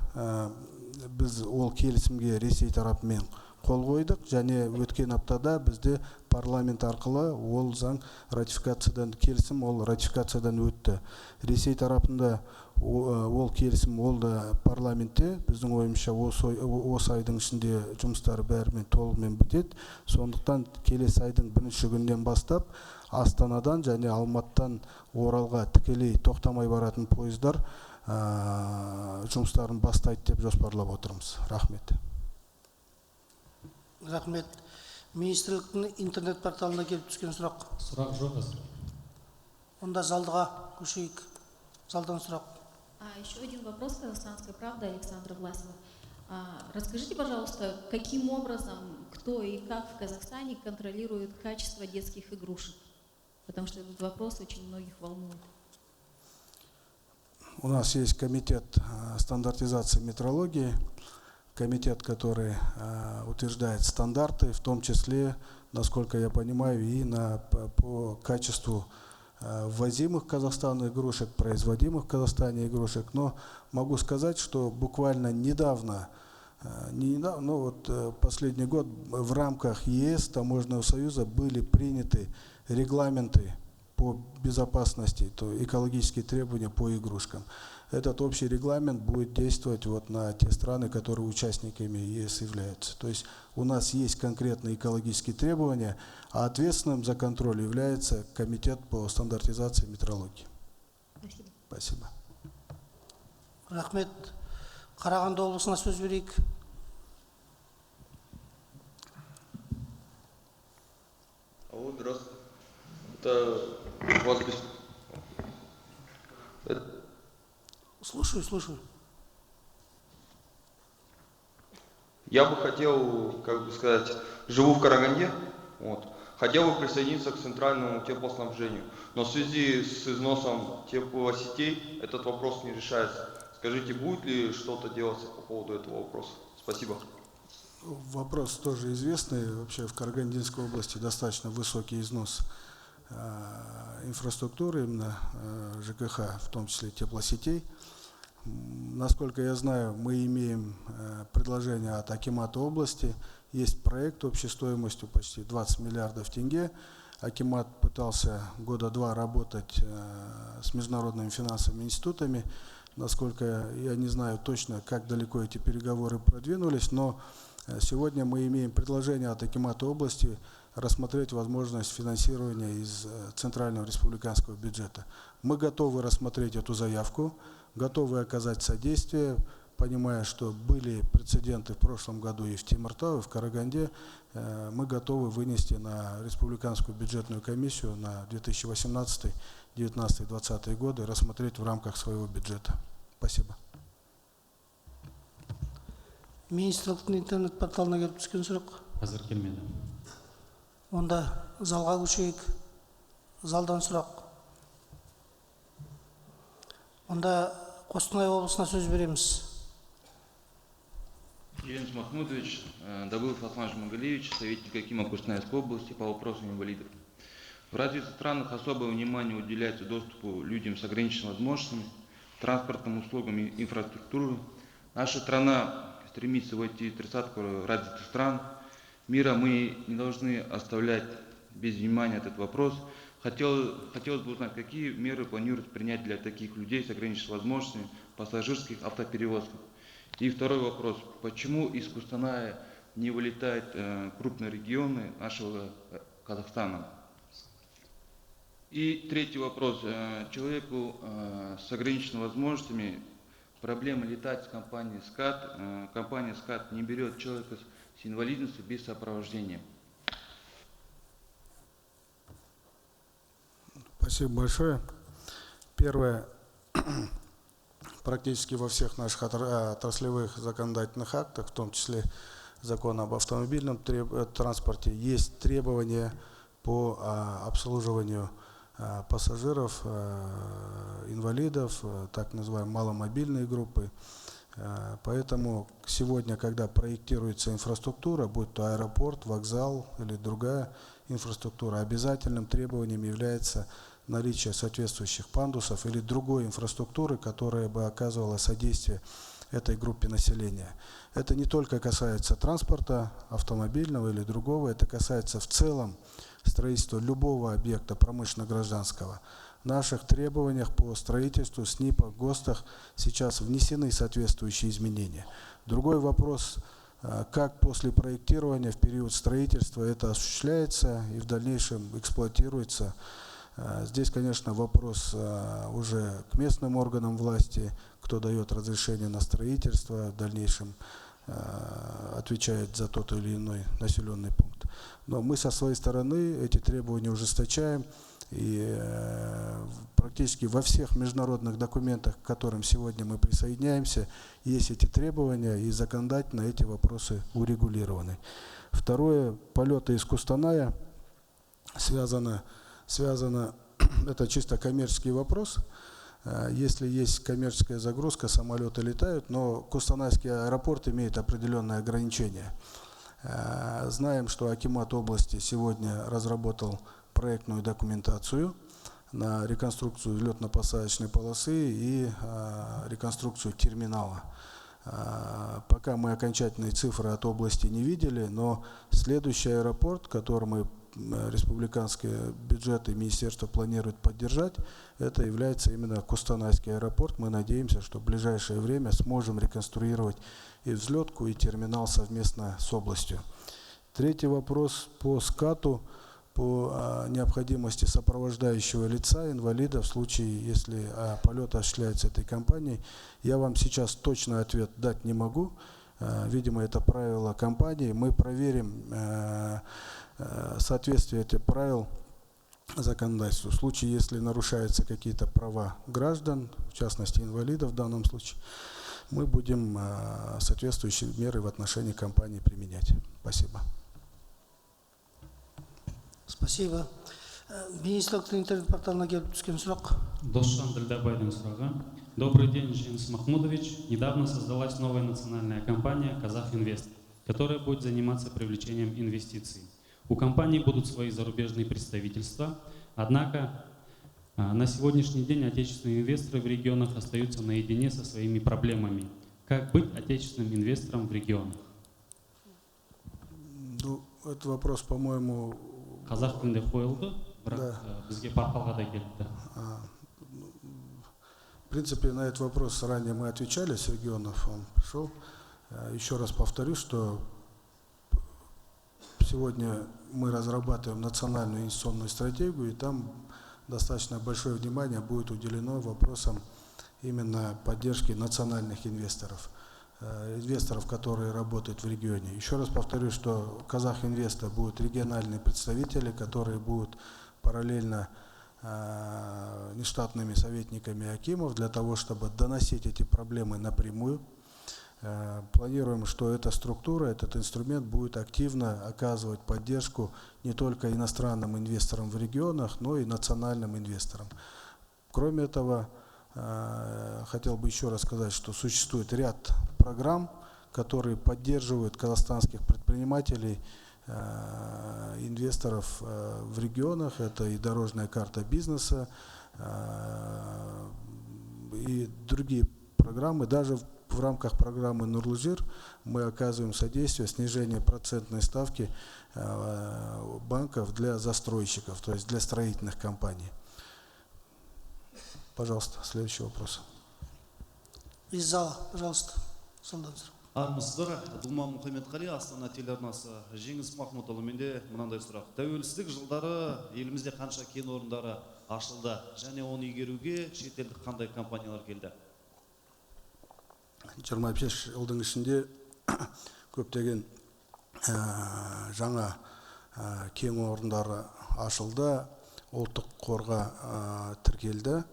біз ол келісімге Ресей тарапымен қол қойдық, және өткен аптада бізде парламент арқылы ол заң ратификациядан, келісім ол ратификациядан өтті. Ресей тарапында ол келісім ол да парламентте, біздің ойымызша осы айдың ішінде жұмыстары бәрімен толығымен бітеді. Сондықтан келесі айдың 1 күнінен бастап Астанадан және Алматыдан Оралға тікелей тоқтамай баратын пойыздар жұмыстарын бастайды деп жоспарлап отырмыз. Рахмет. Рахмет. Министрліктің интернет порталына келіп түскен сұрақ. Сұрақ жоқ қазір. Онда залдыға көшейік. Залдан сұрақ. Еще один вопрос. Казахстанская правда, Александра Власова. Расскажите, пожалуйста, каким образом, кто и как в Казахстане контролирует качество детских игрушек? Потому что этот вопрос очень многих волнует. У нас есть комитет стандартизации метрологии, комитет, который утверждает стандарты, в том числе, насколько я понимаю, и по качеству ввозимых в Казахстан игрушек, производимых в Казахстане игрушек. Но могу сказать, что буквально недавно, последний год в рамках ЕС, Таможенного союза, были приняты регламенты по безопасности, то экологические требования по игрушкам. этот общий регламент будет действовать вот на те страны, которые участниками ЕС являются. То есть у нас есть конкретные экологические требования, а ответственным за контроль является Комитет по стандартизации метрологии. Спасибо. Спасибо. Рахмет. Қарағанды облысына сөз берейік. Алло, здравствуйте. Это вас Слушаю. Я бы хотел, как бы сказать, живу в Караганде, вот, хотел бы присоединиться к центральному теплоснабжению, но в связи с износом теплосетей этот вопрос не решается. Скажите, будет ли что-то делаться по поводу этого вопроса? Спасибо. Вопрос тоже известный. Вообще в Карагандинской области достаточно высокий износ инфраструктуры, именно ЖКХ, в том числе теплосетей. Насколько я знаю, мы имеем предложение от Акимата области. Есть проект общей стоимостью почти 20 миллиардов тенге. Акимат пытался года 2 работать с международными финансовыми институтами. Насколько я не знаю точно, как далеко эти переговоры продвинулись, но сегодня мы имеем предложение от Акимата области рассмотреть возможность финансирования из Центрального республиканского бюджета. Мы готовы рассмотреть эту заявку, готовы оказать содействие, понимая, что были прецеденты в прошлом году и в Темиртау, и в Караганде. Мы готовы вынести на Республиканскую бюджетную комиссию на 2018, 2019, 2020 годы, рассмотреть в рамках своего бюджета. Спасибо. Министрліктің интернет порталына келіп түскен сұрақ. Қазір келмеді. Онда залға көшейік. Залдан сұрақ. Онда Қостанай облысына сөз береміз. Елена Махмудович, Добылов Аслан Жумагалиевич, советник Акима Костанайской области по вопросам инвалидов. В развитых странах особое внимание уделяется доступу людям с ограниченными возможностями, транспортным услугам и инфраструктуре. Наша страна стремится войти в тридцатку развитых стран мира. Мы не должны оставлять без внимания этот вопрос. Хотелось бы узнать, какие меры планируют принять для таких людей с ограниченными возможностями в пассажирских автоперевозках. И второй вопрос. Почему из Костаная не вылетают крупные регионы нашего Казахстана? И третий вопрос. Человеку с ограниченными возможностями проблема летать с компанией СКАТ. Компания СКАТ не берет человека с инвалидностью без сопровождения. Спасибо большое. Первое. Практически во всех наших отраслевых законодательных актах, в том числе закон об автомобильном транспорте, есть требования по обслуживанию пассажиров, инвалидов, так называемые маломобильные группы. Поэтому сегодня, когда проектируется инфраструктура, будь то аэропорт, вокзал или другая инфраструктура, обязательным требованием является наличие соответствующих пандусов или другой инфраструктуры, которая бы оказывала содействие этой группе населения. Это не только касается транспорта, автомобильного или другого, это касается в целом строительства любого объекта промышленно-гражданского. В наших требованиях по строительству, СНИПах, ГОСТах сейчас внесены соответствующие изменения. Другой вопрос, как после проектирования в период строительства это осуществляется и в дальнейшем эксплуатируется. Здесь, конечно, вопрос уже к местным органам власти, кто дает разрешение на строительство, в дальнейшем отвечает за тот или иной населенный пункт. Но мы со своей стороны эти требования ужесточаем, и практически во всех международных документах, к которым сегодня мы присоединяемся, есть эти требования, и законодательно эти вопросы урегулированы. Второе, полеты из Костаная связано, это чисто коммерческий вопрос. Если есть коммерческая загрузка, самолеты летают, но Костанайский аэропорт имеет определенные ограничения. Знаем, что Акимат области сегодня разработал проектную документацию на реконструкцию взлетно-посадочной полосы и реконструкцию терминала. Пока мы окончательные цифры от области не видели, но следующий аэропорт, который мы республиканские бюджеты министерство планирует поддержать, это является именно Кустанайский аэропорт. Мы надеемся, что в ближайшее время сможем реконструировать и взлетку, и терминал совместно с областью. Третий вопрос по скату, по необходимости сопровождающего лица, инвалида, в случае, если полет осуществляется этой компанией. Я вам сейчас точный ответ дать не могу. Видимо, это правило компании. Мы проверим соответствие этих правил законодательству. В случае, если нарушаются какие-то права граждан, в частности инвалидов в данном случае, мы будем соответствующие меры в отношении компании применять. Спасибо. Спасибо. Министрліктің интернет порталына келіп түскен сұрақ. Досжан Дальдабайдың сұрағы. Добрый день, Жеңіс Махмудович. Недавно создалась новая национальная компания «Казахинвест», которая будет заниматься привлечением инвестиций. У компании будут свои зарубежные представительства, однако на сегодняшний день отечественные инвесторы в регионах остаются наедине со своими проблемами. Как быть отечественным инвестором в регионах? Ну, этот вопрос, по-моему... Қазақ тілінде қойылды, бірақ бізге порталға да келді. В принципе, на этот вопрос ранее мы отвечали с регионов, он пришел. Еще раз повторю, что сегодня мы разрабатываем национальную инвестиционную стратегию, и там достаточно большое внимание будет уделено вопросам именно поддержки национальных инвесторов, которые работают в регионе. Еще раз повторю, что Казахинвеста будут региональные представители, которые будут параллельно нештатными советниками акимов для того, чтобы доносить эти проблемы напрямую. Планируем, что эта структура, этот инструмент будет активно оказывать поддержку не только иностранным инвесторам в регионах, но и национальным инвесторам. Кроме этого, хотел бы еще раз сказать, что существует ряд программ, которые поддерживают казахстанских предпринимателей, инвесторов в регионах. Это и дорожная карта бизнеса, и другие программы. Даже в рамках программы Нурлы жер мы оказываем содействие снижению процентной ставки банков для застройщиков, то есть для строительных компаний. Пожалуйста, следующий вопрос. Из зала, пожалуйста. Армысыздар, Дума Мұхаммедқали, Астана телеарнасы. Жеңіс Махмудұлы, менде мынандай сұрақ. Тәуелсіздік жылдары елімізде қанша кен орындары ашылды, және оны игеруге шетелдік қандай компаниялар келді? 25 жылдың ішінде көптеген жаңа кен орындары ашылды, ұлттық қорға тіркелді.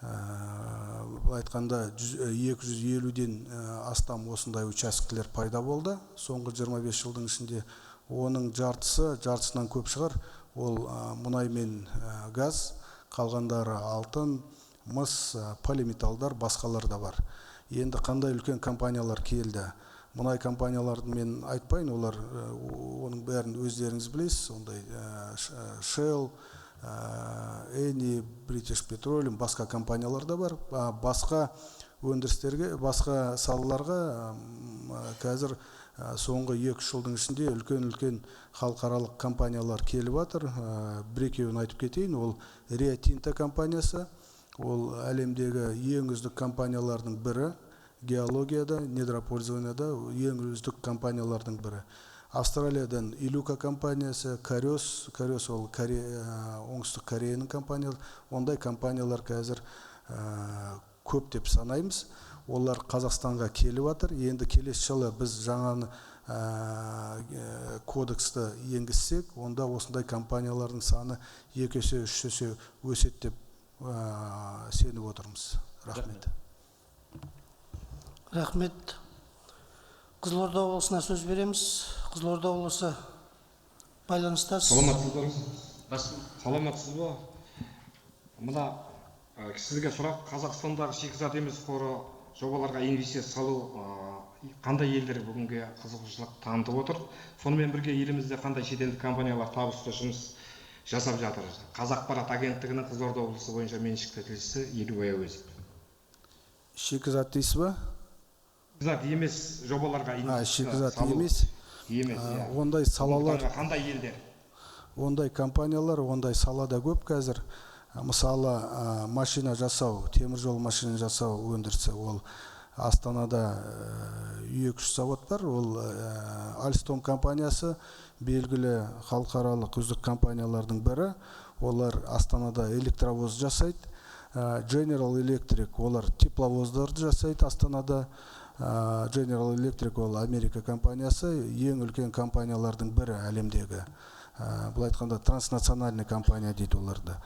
Бұл айтқанда 250-ден астам осындай учаскелер пайда болды. Соңғы 25 жылдың ішінде оның жартысынан көп шығар, ол мұнай мен газ, қалғандары алтын, мыс, полиметалдар, басқалар да бар. Енді қандай үлкен компаниялар келді? Мұнай компанияларын мен айтпайын, олар оның бәрін өздеріңіз білесіз, ондай Shell, Eni, British Petroleum, басқа компаниялар да бар. Басқа өндірістерге, басқа салаларға қазір соңғы 2 жылдың ішінде үлкен халықаралық компаниялар келіп жатыр. Бір-екеуін айтып кетейін, ол Rio Tinto компаниясы, ол әлемдегі ең үздік компаниялардың бірі, геологияда, недропользованияда ең үздік компаниялардың бірі. Австралиядан Илюка компаниясы, Кариос ол оңтүстік Кореяның компаниялары, ондай компаниялар қазір көп деп санаймыз. Олар Қазақстанға келіп жатыр. Енді келесі жылы біз жаңа кодексті енгізсек, онда осындай компаниялардың саны 2 есе, 3 есе өседі деп сеніп отырмыз. Рахмет. Рахмет. Қызылорда облысына сөз береміз. Қызылорда облысы байланыстас. Саламатсыз ба? Мына сізге сұрақ, Қазақстандағы шикізат емес қоры жобаларға инвестиция салу қандай елдер бүгінге қызығушылық танытып отыр? Сонымен бірге елімізде қандай шетелдік компаниялар табысты жұмыс жасап жатыр? Қазақпарат агенттігінің Қызылорда облысы бойынша меншікті тілшісі Елубай Әуезов. Шикізат дейсіз ба? Шикізат емес жобаларға инвестиция салу. Шикізат емес. Ондай салалар. Қандай елдер? Ондай компаниялар, ондай салада көп қазір. Мысалы, машина жасау, теміржол машина жасау өндірісі, ол Астанада 2-3 завод бар. Ол Alstom компаниясы белгілі халықаралық үздік компаниялардың бірі. Олар Астанада электровоз жасайды. General Electric, олар тепловоздарды жасайды Астанада. General Electric ол Америка компаниясы, ең үлкен компаниялардың бірі әлемдегі. Бұл айтқанда транснациональный компания дейді оларды.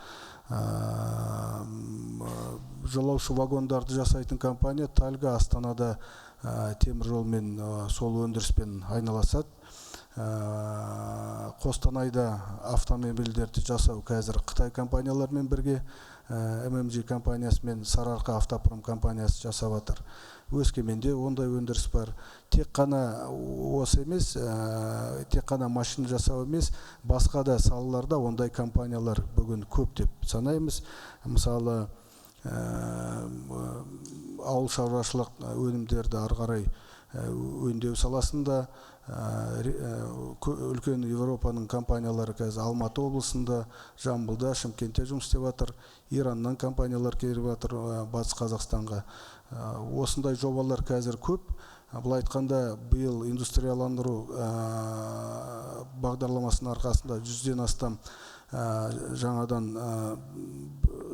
Жолаушы вагондарды жасайтын компания Тальга Астанада теміржолмен сол өндіріспен айналысады. Қостанайда автомобильдерді жасау қазір Қытай компаниялармен бірге ММЖ компаниясымен Сарыарқа автопром компаниясы жасап жатыр. Өскеменде ондай өндіріс бар. Тек қана осы емес, тек қана машина жасау емес, басқа да салаларда ондай компаниялар бүгін көп деп санаймыз. Мысалы, ауыл шаруашылық өнімдерді ары қарай өңдеу саласында үлкен Европаның компаниялары қазір Алматы облысында, Жамбылда, Шымкентте жұмыс істеп жатыр. Ираннан компаниялар келіп жатыр Батыс Қазақстанға. Осындай жобалар қазір көп. Бұл айтқанда биыл индустрияландыру бағдарламасының арқасында 100-ден астам жаңадан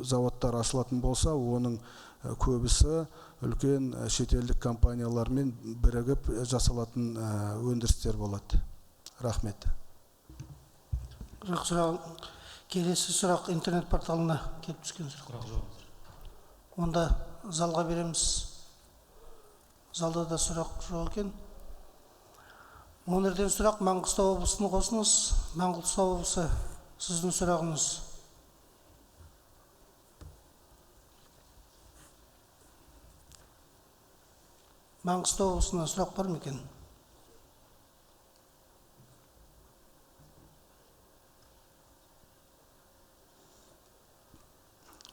заводтар ашылатын болса, оның көбісі үлкен шетелдік компаниялармен бірігіп жасалатын өндірістер болады. Рахмет. Келесі сұрақ интернет порталына келіп түскен сұрақ. Онда залға береміз. Залда да сұрақ жоқ екен. Өңірден сұрақ Маңғыстау облысының қосыңыз. Маңғыстау облысы, сіздің сұрағыңыз. Маңғыстау облысына сұрақ бар ма екен?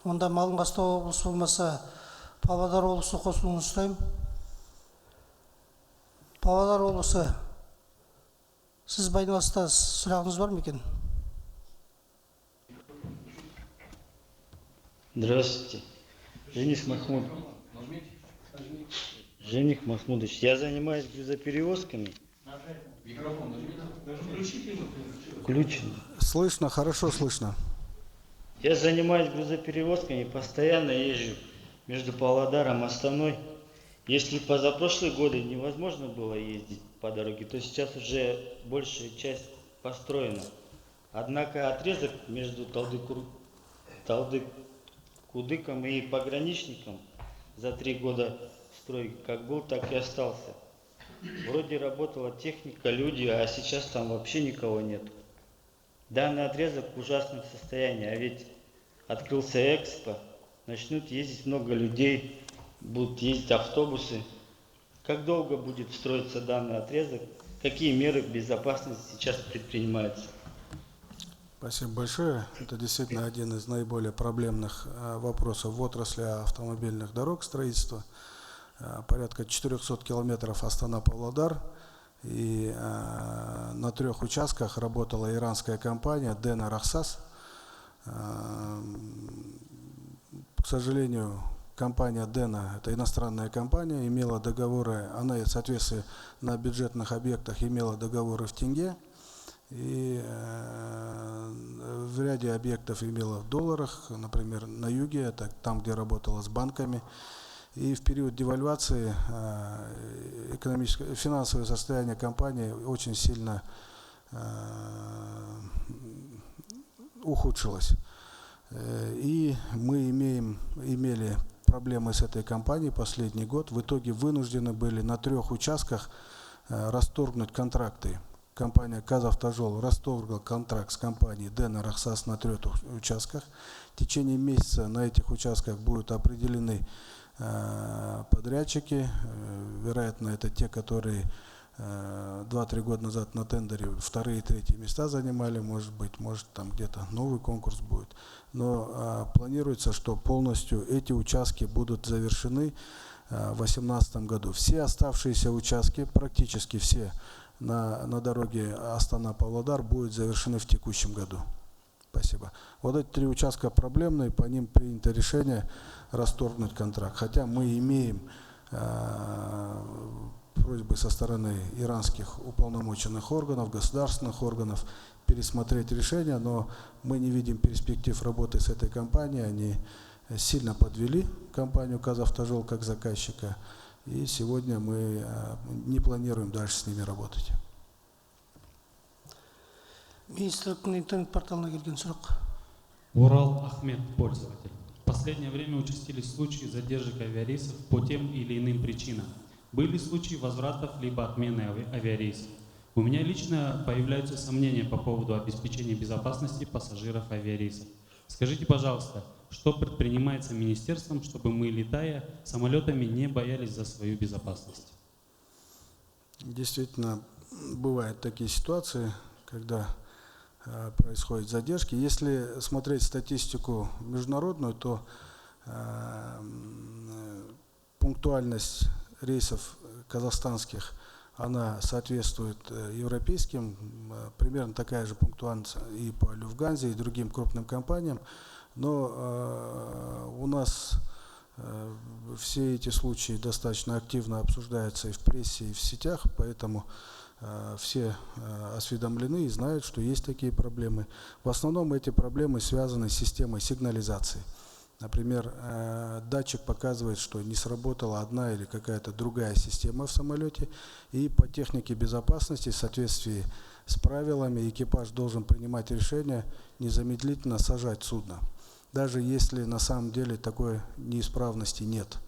Онда Маңғыстау облысы болмаса, Павлодар облысы қосылуын сұраймын. Павлодар облысы, сіз байланыстасыз, сұрағыңыз бар ма екен? Здравствуйте. Жених Махмудович, я занимаюсь грузоперевозками. Включен. Слышно, хорошо слышно. Я занимаюсь грузоперевозками, постоянно езжу между Павлодаром и Астаной. Если позапрошлые годы невозможно было ездить по дороге, то сейчас уже большая часть построена. Однако отрезок между Талдыкудыком и пограничником за 3 года стройки как был, так и остался. Вроде работала техника, люди, а сейчас там вообще никого нет. Данный отрезок в ужасном состоянии, а ведь открылся Экспо, начнут ездить много людей, будут ездить автобусы. Как долго будет строиться данный отрезок? Какие меры безопасности сейчас предпринимаются? Спасибо большое. Это действительно один из наиболее проблемных вопросов в отрасли автомобильных дорог строительства. Порядка 400 километров Астана-Павлодар. И на 3 участках работала иранская компания Dena Rakhsas. К сожалению, компания Dena, это иностранная компания, имела договоры, она в соответствии на бюджетных объектах имела договоры в тенге. И в ряде объектов имела в долларах, например, на юге, это там, где работала с банками. И в период девальвации финансовое состояние компании очень сильно ухудшилось. И мы имели проблемы с этой компанией последний год. В итоге вынуждены были на 3 участках расторгнуть контракты. Компания «Казавтожол» расторгла контракт с компанией Dena Rakhsas на 3 участках. В течение месяца на этих участках будут определены подрядчики. Вероятно, это те, которые 2-3 года назад на тендере 2-е и 3-е места занимали. Может там где-то новый конкурс будет. Но планируется, что полностью эти участки будут завершены в 2018 году. Все оставшиеся участки, практически все, на дороге Астана-Павлодар будут завершены в текущем году. Спасибо. Вот эти 3 участка проблемные, по ним принято решение расторгнуть контракт. Хотя мы имеем просьбы со стороны иранских уполномоченных органов, государственных органов пересмотреть решение, но мы не видим перспектив работы с этой компанией. Они сильно подвели компанию «Казавтожол» как заказчика, и сегодня мы не планируем дальше с ними работать. Министрліктің интернет-порталына келген сұрақ. Урал Ахмед, пользователь. В последнее время участились случаи задержек авиарейсов по тем или иным причинам. Были случаи возвратов либо отмены авиарейсов. У меня лично появляются сомнения по поводу обеспечения безопасности пассажиров авиарейсов. Скажите, пожалуйста, что предпринимается министерством, чтобы мы, летая самолетами, не боялись за свою безопасность? Действительно, бывают такие ситуации, когда происходят задержки. Если смотреть статистику международную, то пунктуальность рейсов казахстанских, она соответствует европейским, примерно такая же пунктуальность и по Люфтганзе, и другим крупным компаниям. Но у нас все эти случаи достаточно активно обсуждаются и в прессе, и в сетях, поэтому все осведомлены и знают, что есть такие проблемы. В основном эти проблемы связаны с системой сигнализации. Например, датчик показывает, что не сработала одна или какая-то другая система в самолете, и по технике безопасности в соответствии с правилами экипаж должен принимать решение незамедлительно сажать судно, даже если на самом деле такой неисправности нет.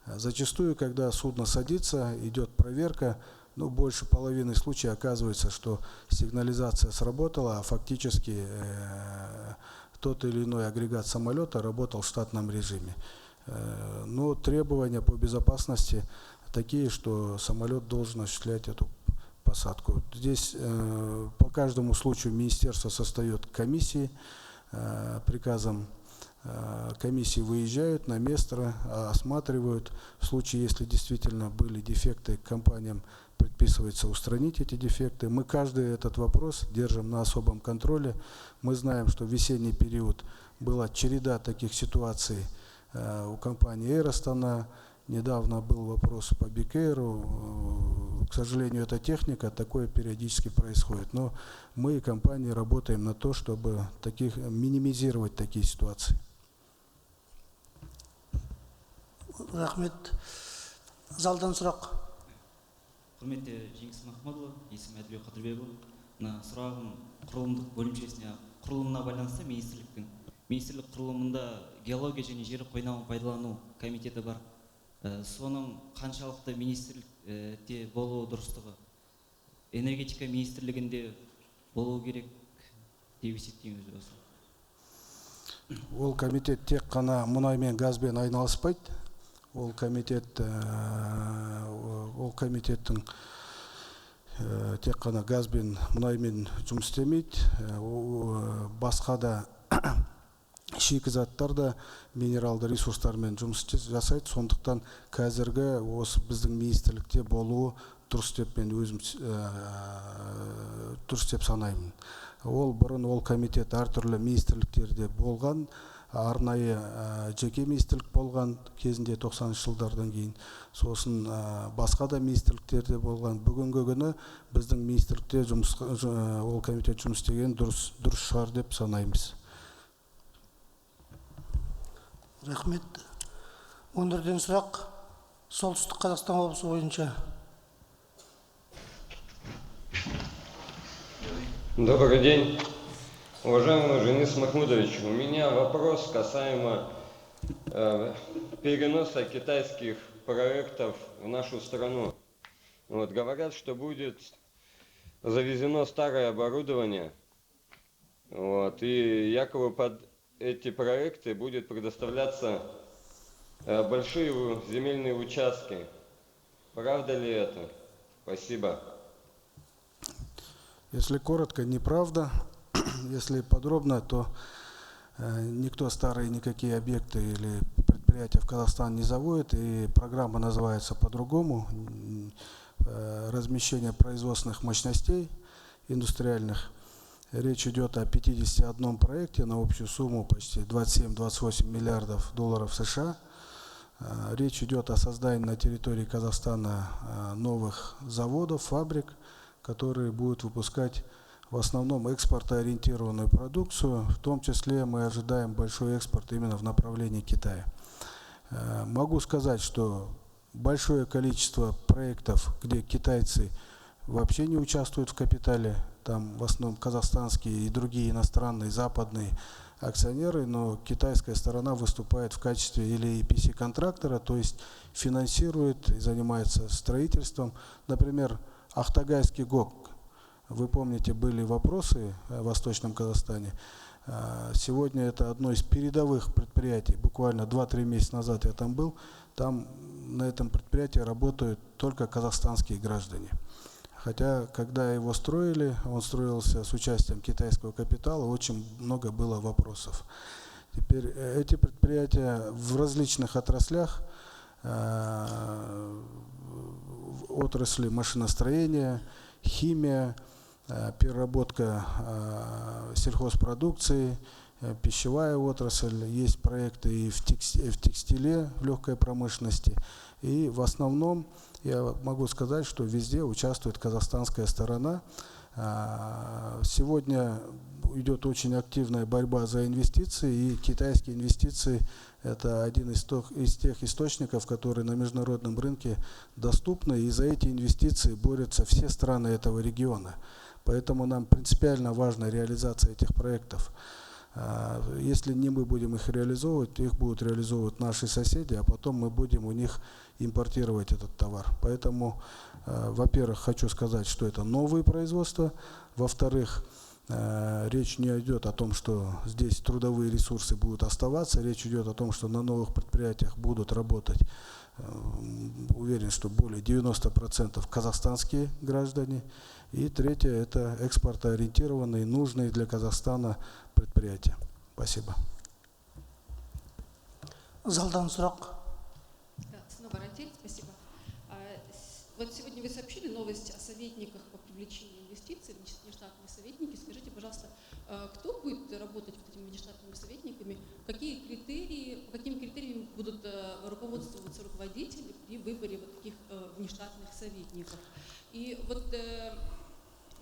Зачастую, когда судно садится, идет проверка, больше половины случаев оказывается, что сигнализация сработала, а фактически тот или иной агрегат самолета работал в штатном режиме. Но требования по безопасности такие, что самолет должен осуществлять эту посадку. Здесь по каждому случаю министерство создает комиссии, приказом комиссии выезжают на место, осматривают. В случае, если действительно были дефекты, компаниям предписывается устранить эти дефекты. Мы каждый этот вопрос держим на особом контроле. Мы знаем, что в весенний период была череда таких ситуаций у компании Air Astana. Недавно был вопрос по Бикейру. К сожалению, это техника, такое периодически происходит. Но мы и компании работаем на то, чтобы минимизировать такие ситуации. Рахмет. Залдан сұрақ. Құрметті Жеңіс Махмұдұлы, есім Әділбек Қадырбекұлы. Сұрағым құрылымдық бөлімшесіне құрылымына байланысты министрлік құрылымында геология және жер қойнауын пайдалану комитеті бар. Соның қаншалықты министрлікте болуы дұрыстығы, энергетика министрлігінде болу керек деп есептейміз осы. Ол комитет тек қана мұнай мен газбен айналыспайды. Ол комитеттің тек қана газбен, мұнаймен жұмыс істемейді. Басқа да шикізаттар да минералды ресурстармен жұмыс жасайды. Сондықтан қазіргі осы біздің министрлікте болуы дұрыс деп мен өзім дұрыс деп санаймын. Бұрын ол комитет әртүрлі министрліктерде болған, арнайы жеке министрлік болған кезінде 90-шы жылдардан кейін, сосын басқа да министрліктерде болған. Бүгінгі күні біздің министрлікте ол комитет жұмыс істеген дұрыс шығар деп санаймыз. Рахмет. Өңірден сұрақ. Солтүстік Қазақстан облысы бойынша. Добрый день, уважаемый Женис Махмудович. У меня вопрос касаемо переноса китайских проектов в нашу страну. Говорят, что будет завезено старое оборудование, и якобы под эти проекты будет предоставляться большие земельные участки. Правда ли это? Спасибо. Если коротко, неправда. Если подробно, то никто старые никакие объекты или предприятия в Казахстан не заводит, и программа называется по-другому. размещения производственных мощностей индустриальных. Речь идет о 51 проекте на общую сумму почти 27-28 миллиардов долларов США. Речь идет о создании на территории Казахстана новых заводов, фабрик, которые будут выпускать в основном экспортоориентированную продукцию. В том числе мы ожидаем большой экспорт именно в направлении Китая. Могу сказать, что большое количество проектов, где китайцы вообще не участвуют в капитале, там в основном казахстанские и другие иностранные западные акционеры, но китайская сторона выступает в качестве или EPC-контрактора, то есть финансирует и занимается строительством. Например, Ахтагайский ГОК. Вы помните, были вопросы в Восточном Казахстане. Сегодня это одно из передовых предприятий. Буквально 2-3 месяца назад я там был. Там на этом предприятии работают только казахстанские граждане. Хотя, когда его строили, он строился с участием китайского капитала, очень много было вопросов. Теперь эти предприятия в различных отраслях, отрасли машиностроения, химия, переработка сельхозпродукции, пищевая отрасль, есть проекты и в текстиле, в легкой промышленности. И в основном я могу сказать, что везде участвует казахстанская сторона. Сегодня идет очень активная борьба за инвестиции, и китайские инвестиции – это один из тех источников, которые на международном рынке доступны, и за эти инвестиции борются все страны этого региона. Поэтому нам принципиально важна реализация этих проектов. Если не мы будем их реализовывать, их будут реализовывать наши соседи, а потом мы будем у них импортировать этот товар. Поэтому, во-первых, хочу сказать, что это новые производства. Во-вторых, речь не идет о том, что здесь трудовые ресурсы будут оставаться. Речь идет о том, что на новых предприятиях будут работать, уверен, что более 90% казахстанские граждане. И третье – это экспортоориентированные, нужные для Казахстана предприятия. Спасибо. Залдан сұрақ. Да, снова Ратель, спасибо. Вот сегодня вы сообщили новость о советниках по привлечению инвестиций, внештатные советники. Скажите, пожалуйста, кто будет работать вот этими внештатными советниками? По каким критериям будут руководствоваться руководители при выборе вот таких внештатных советников? И вот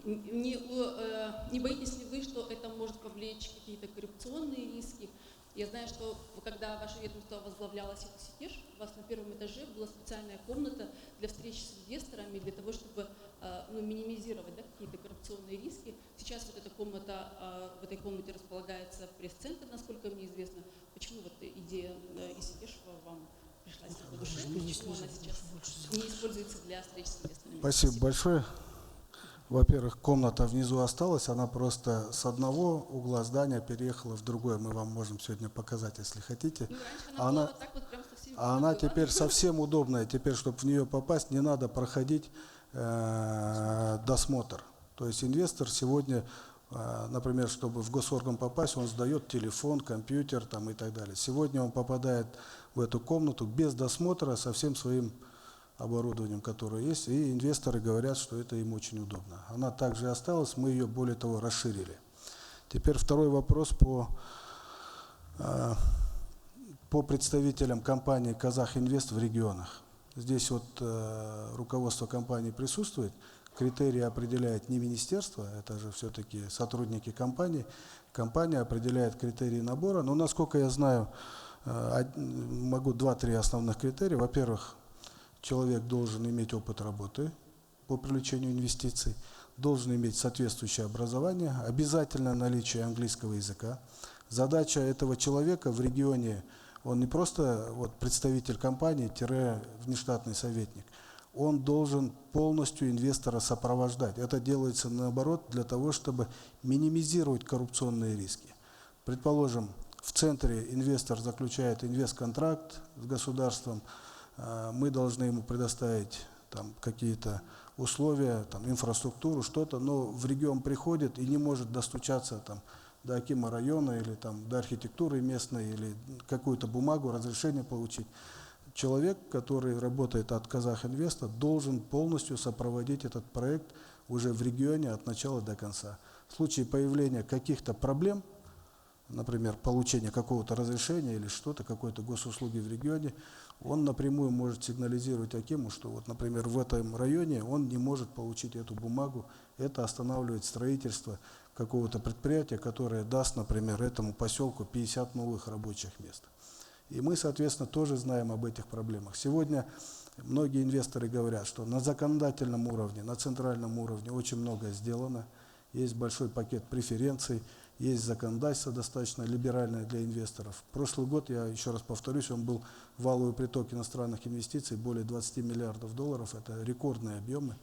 не боитесь ли вы, что это может повлечь какие-то коррупционные риски? Я знаю, что когда ваше ведомство возглавлялось Ситеш, у вас на первом этаже была специальная комната для встречи с инвесторами, для того, чтобы минимизировать какие-то коррупционные риски. Сейчас вот эта комната, в этой комнате располагается пресс-центр, насколько мне известно. Почему вот идея из Ситешева вам пришлась по душе? Почему она сейчас не используется для встреч с инвесторами? Спасибо большое. Во-первых, комната внизу осталась, она просто с одного угла здания переехала в другое. Мы вам можем сегодня показать, если хотите. Она теперь совсем удобная. Теперь, чтобы в нее попасть, не надо проходить досмотр. То есть инвестор сегодня, например, чтобы в госорган попасть, он сдает телефон, компьютер там, и так далее. Сегодня он попадает в эту комнату без досмотра со всем своим оборудованием, которое есть, и инвесторы говорят, что это им очень удобно. Она также осталась, мы ее, более того, расширили. Теперь второй вопрос по представителям компании «Казахинвест» в регионах. Здесь вот руководство компании присутствует, критерии определяет не министерство, это же все-таки сотрудники компании. Компания определяет критерии набора, но, насколько я знаю, могу 2-3 основных критерия. Во-первых, человек должен иметь опыт работы по привлечению инвестиций, должен иметь соответствующее образование, обязательно наличие английского языка. Задача этого человека в регионе, он не просто представитель компании-внештатный советник, он должен полностью инвестора сопровождать. Это делается наоборот для того, чтобы минимизировать коррупционные риски. Предположим, в центре инвестор заключает инвестконтракт с государством, мы должны ему предоставить какие-то условия, инфраструктуру, что-то, но в регион приходит и не может достучаться до акима района или до архитектуры местной, или какую-то бумагу, разрешение получить. человек, который работает от Казахинвеста, должен полностью сопроводить этот проект уже в регионе от начала до конца. В случае появления каких-то проблем, например, получения какого-то разрешения или что-то, какой-то госуслуги в регионе, он напрямую может сигнализировать Акиму, что вот, например, в этом районе он не может получить эту бумагу. Это останавливает строительство какого-то предприятия, которое даст, например, этому поселку 50 новых рабочих мест. И мы, соответственно, тоже знаем об этих проблемах. Сегодня многие инвесторы говорят, что на законодательном уровне, на центральном уровне очень многое сделано. Есть большой пакет преференций, есть законодательство достаточно либеральное для инвесторов. Прошлый год, я еще раз повторюсь, он был валовый приток иностранных инвестиций более 20 миллиардов долларов. Это рекордные объемы.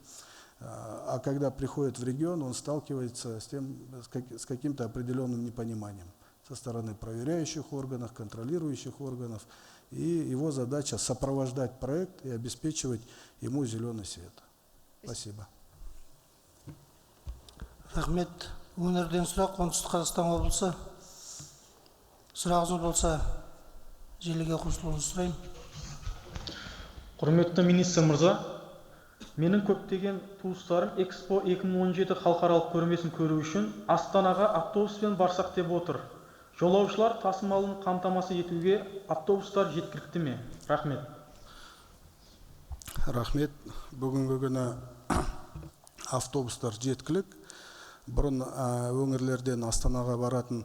А когда приходит в регион, он сталкивается с каким-то определенным непониманием со стороны проверяющих органов, контролирующих органов. И его задача сопровождать проект и обеспечивать ему зеленый свет. Спасибо. Рахмет. Өңірден сұрақ, оңтүстік Қазақстан облысы. Сұрағыңыз болса, желіге қосылуыңызды сұраймын. Құрметті министр мырза, менің көптеген туыстарым Экспо 2017 халықаралық көрмесін көру үшін Астанаға автобуспен барсақ деп отыр. Жолаушылар тасымалын қамтамасыз етуге автобустар жеткілікті ме? Рахмет. Рахмет. Бүгінгі күні автобустар жеткілік. Бұрын өңірлерден Астанаға баратын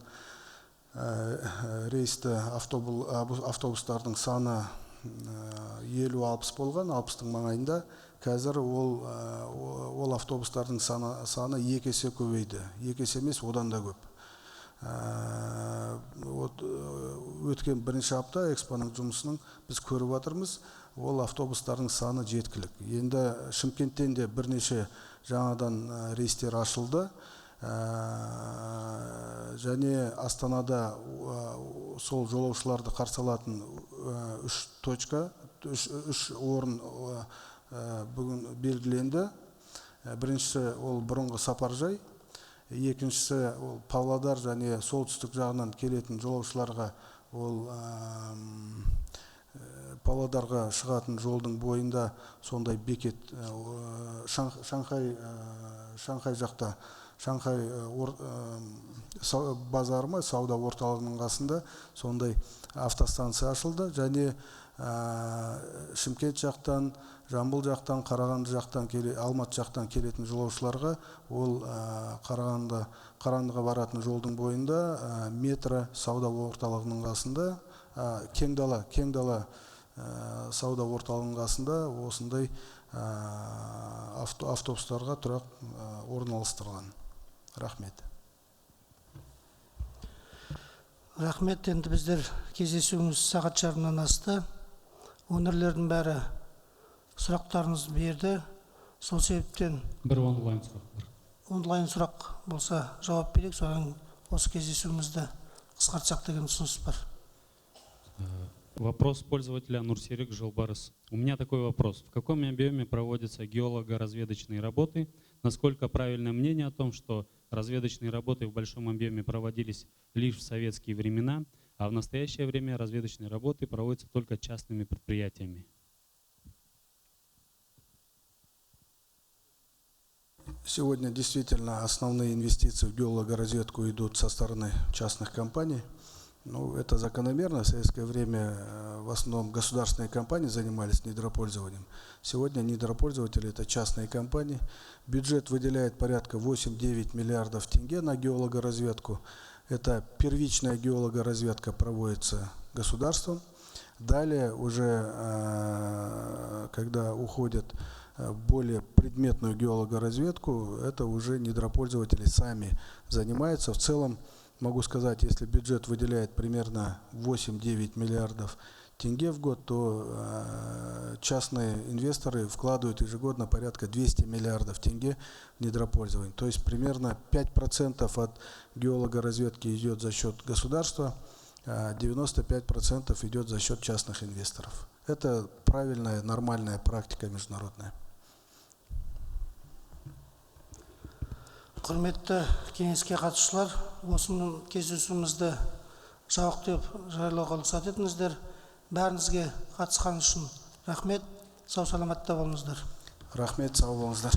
рейсті автобустардың саны 50-60 болған, 60-тың маңайында. Қазір ол автобустардың саны 2 есе көбейді. 2 есе емес, одан да көп. Өткен бірінші апта экспоның жұмысының біз көріп жатырмыз, ол автобустардың саны жеткілік. Енді Шымкенттен де бірнеше жаңадан рейстер ашылды. Және Астанада сол жолаушыларды қарсы алатын 3 орын бүгін белгіленді. Біріншісі ол бұрынғы Сапаржай, екіншісі ол Павлодар және солтүстік жағынан келетін жолаушыларға ол Павлодарға шығатын жолдың бойында сондай бекет Шанхай жақта, Шанхай базары ма, сауда орталығының қасында сондай автостанция ашылды. Және Шымкент жақтан, Жамбыл жақтан, Қарағанды жақтан, Алматы жақтан келетін жолаушыларға ол Қарағандыға баратын жолдың бойында метро сауда орталығының қасында, Кең дала сауда орталығының қасында осындай автобустарға тұрақ орналастырылған. Рахмет. Рахмет. Енді біздер кездесуіміз сағат жарымнан асты. Өңірлердің бәрі сұрақтарыңыз берді. Сол себептен бір онлайн сұрақ бар. Онлайн сұрақ болса жауап берейік, содан осы кездесуімізді қысқартсақ деген ұсыныс бар. Вопрос пользователя Нурсерик Жилбарыс. У меня такой вопрос. В каком объеме проводятся геолого-разведочные работы? Насколько правильное мнение о том, что разведочные работы в большом объеме проводились лишь в советские времена, а в настоящее время разведочные работы проводятся только частными предприятиями? Сегодня действительно основные инвестиции в геологоразведку идут со стороны частных компаний. Ну, это закономерно. В советское время в основном государственные компании занимались недропользованием. Сегодня недропользователи – это частные компании. Бюджет выделяет порядка 8-9 миллиардов тенге на геологоразведку. Это первичная геологоразведка проводится государством. Далее уже, когда уходят в более предметную геологоразведку, это уже недропользователи сами занимаются. В целом, могу сказать, если бюджет выделяет примерно 8-9 миллиардов тенге в год, то частные инвесторы вкладывают ежегодно порядка 200 миллиардов тенге в недропользование. То есть примерно 5% от геологоразведки идет за счет государства, а 95% идет за счет частных инвесторов. Это правильная, нормальная практика международная. Құрметті кеңеске қатысушылар, осы кездесуімізді жауап деп жариялауға рұқсат етіңіздер. Бәріңізге қатысқан үшін рахмет. Сау саламатта болыңыздар. Рахмет, сау болыңыздар.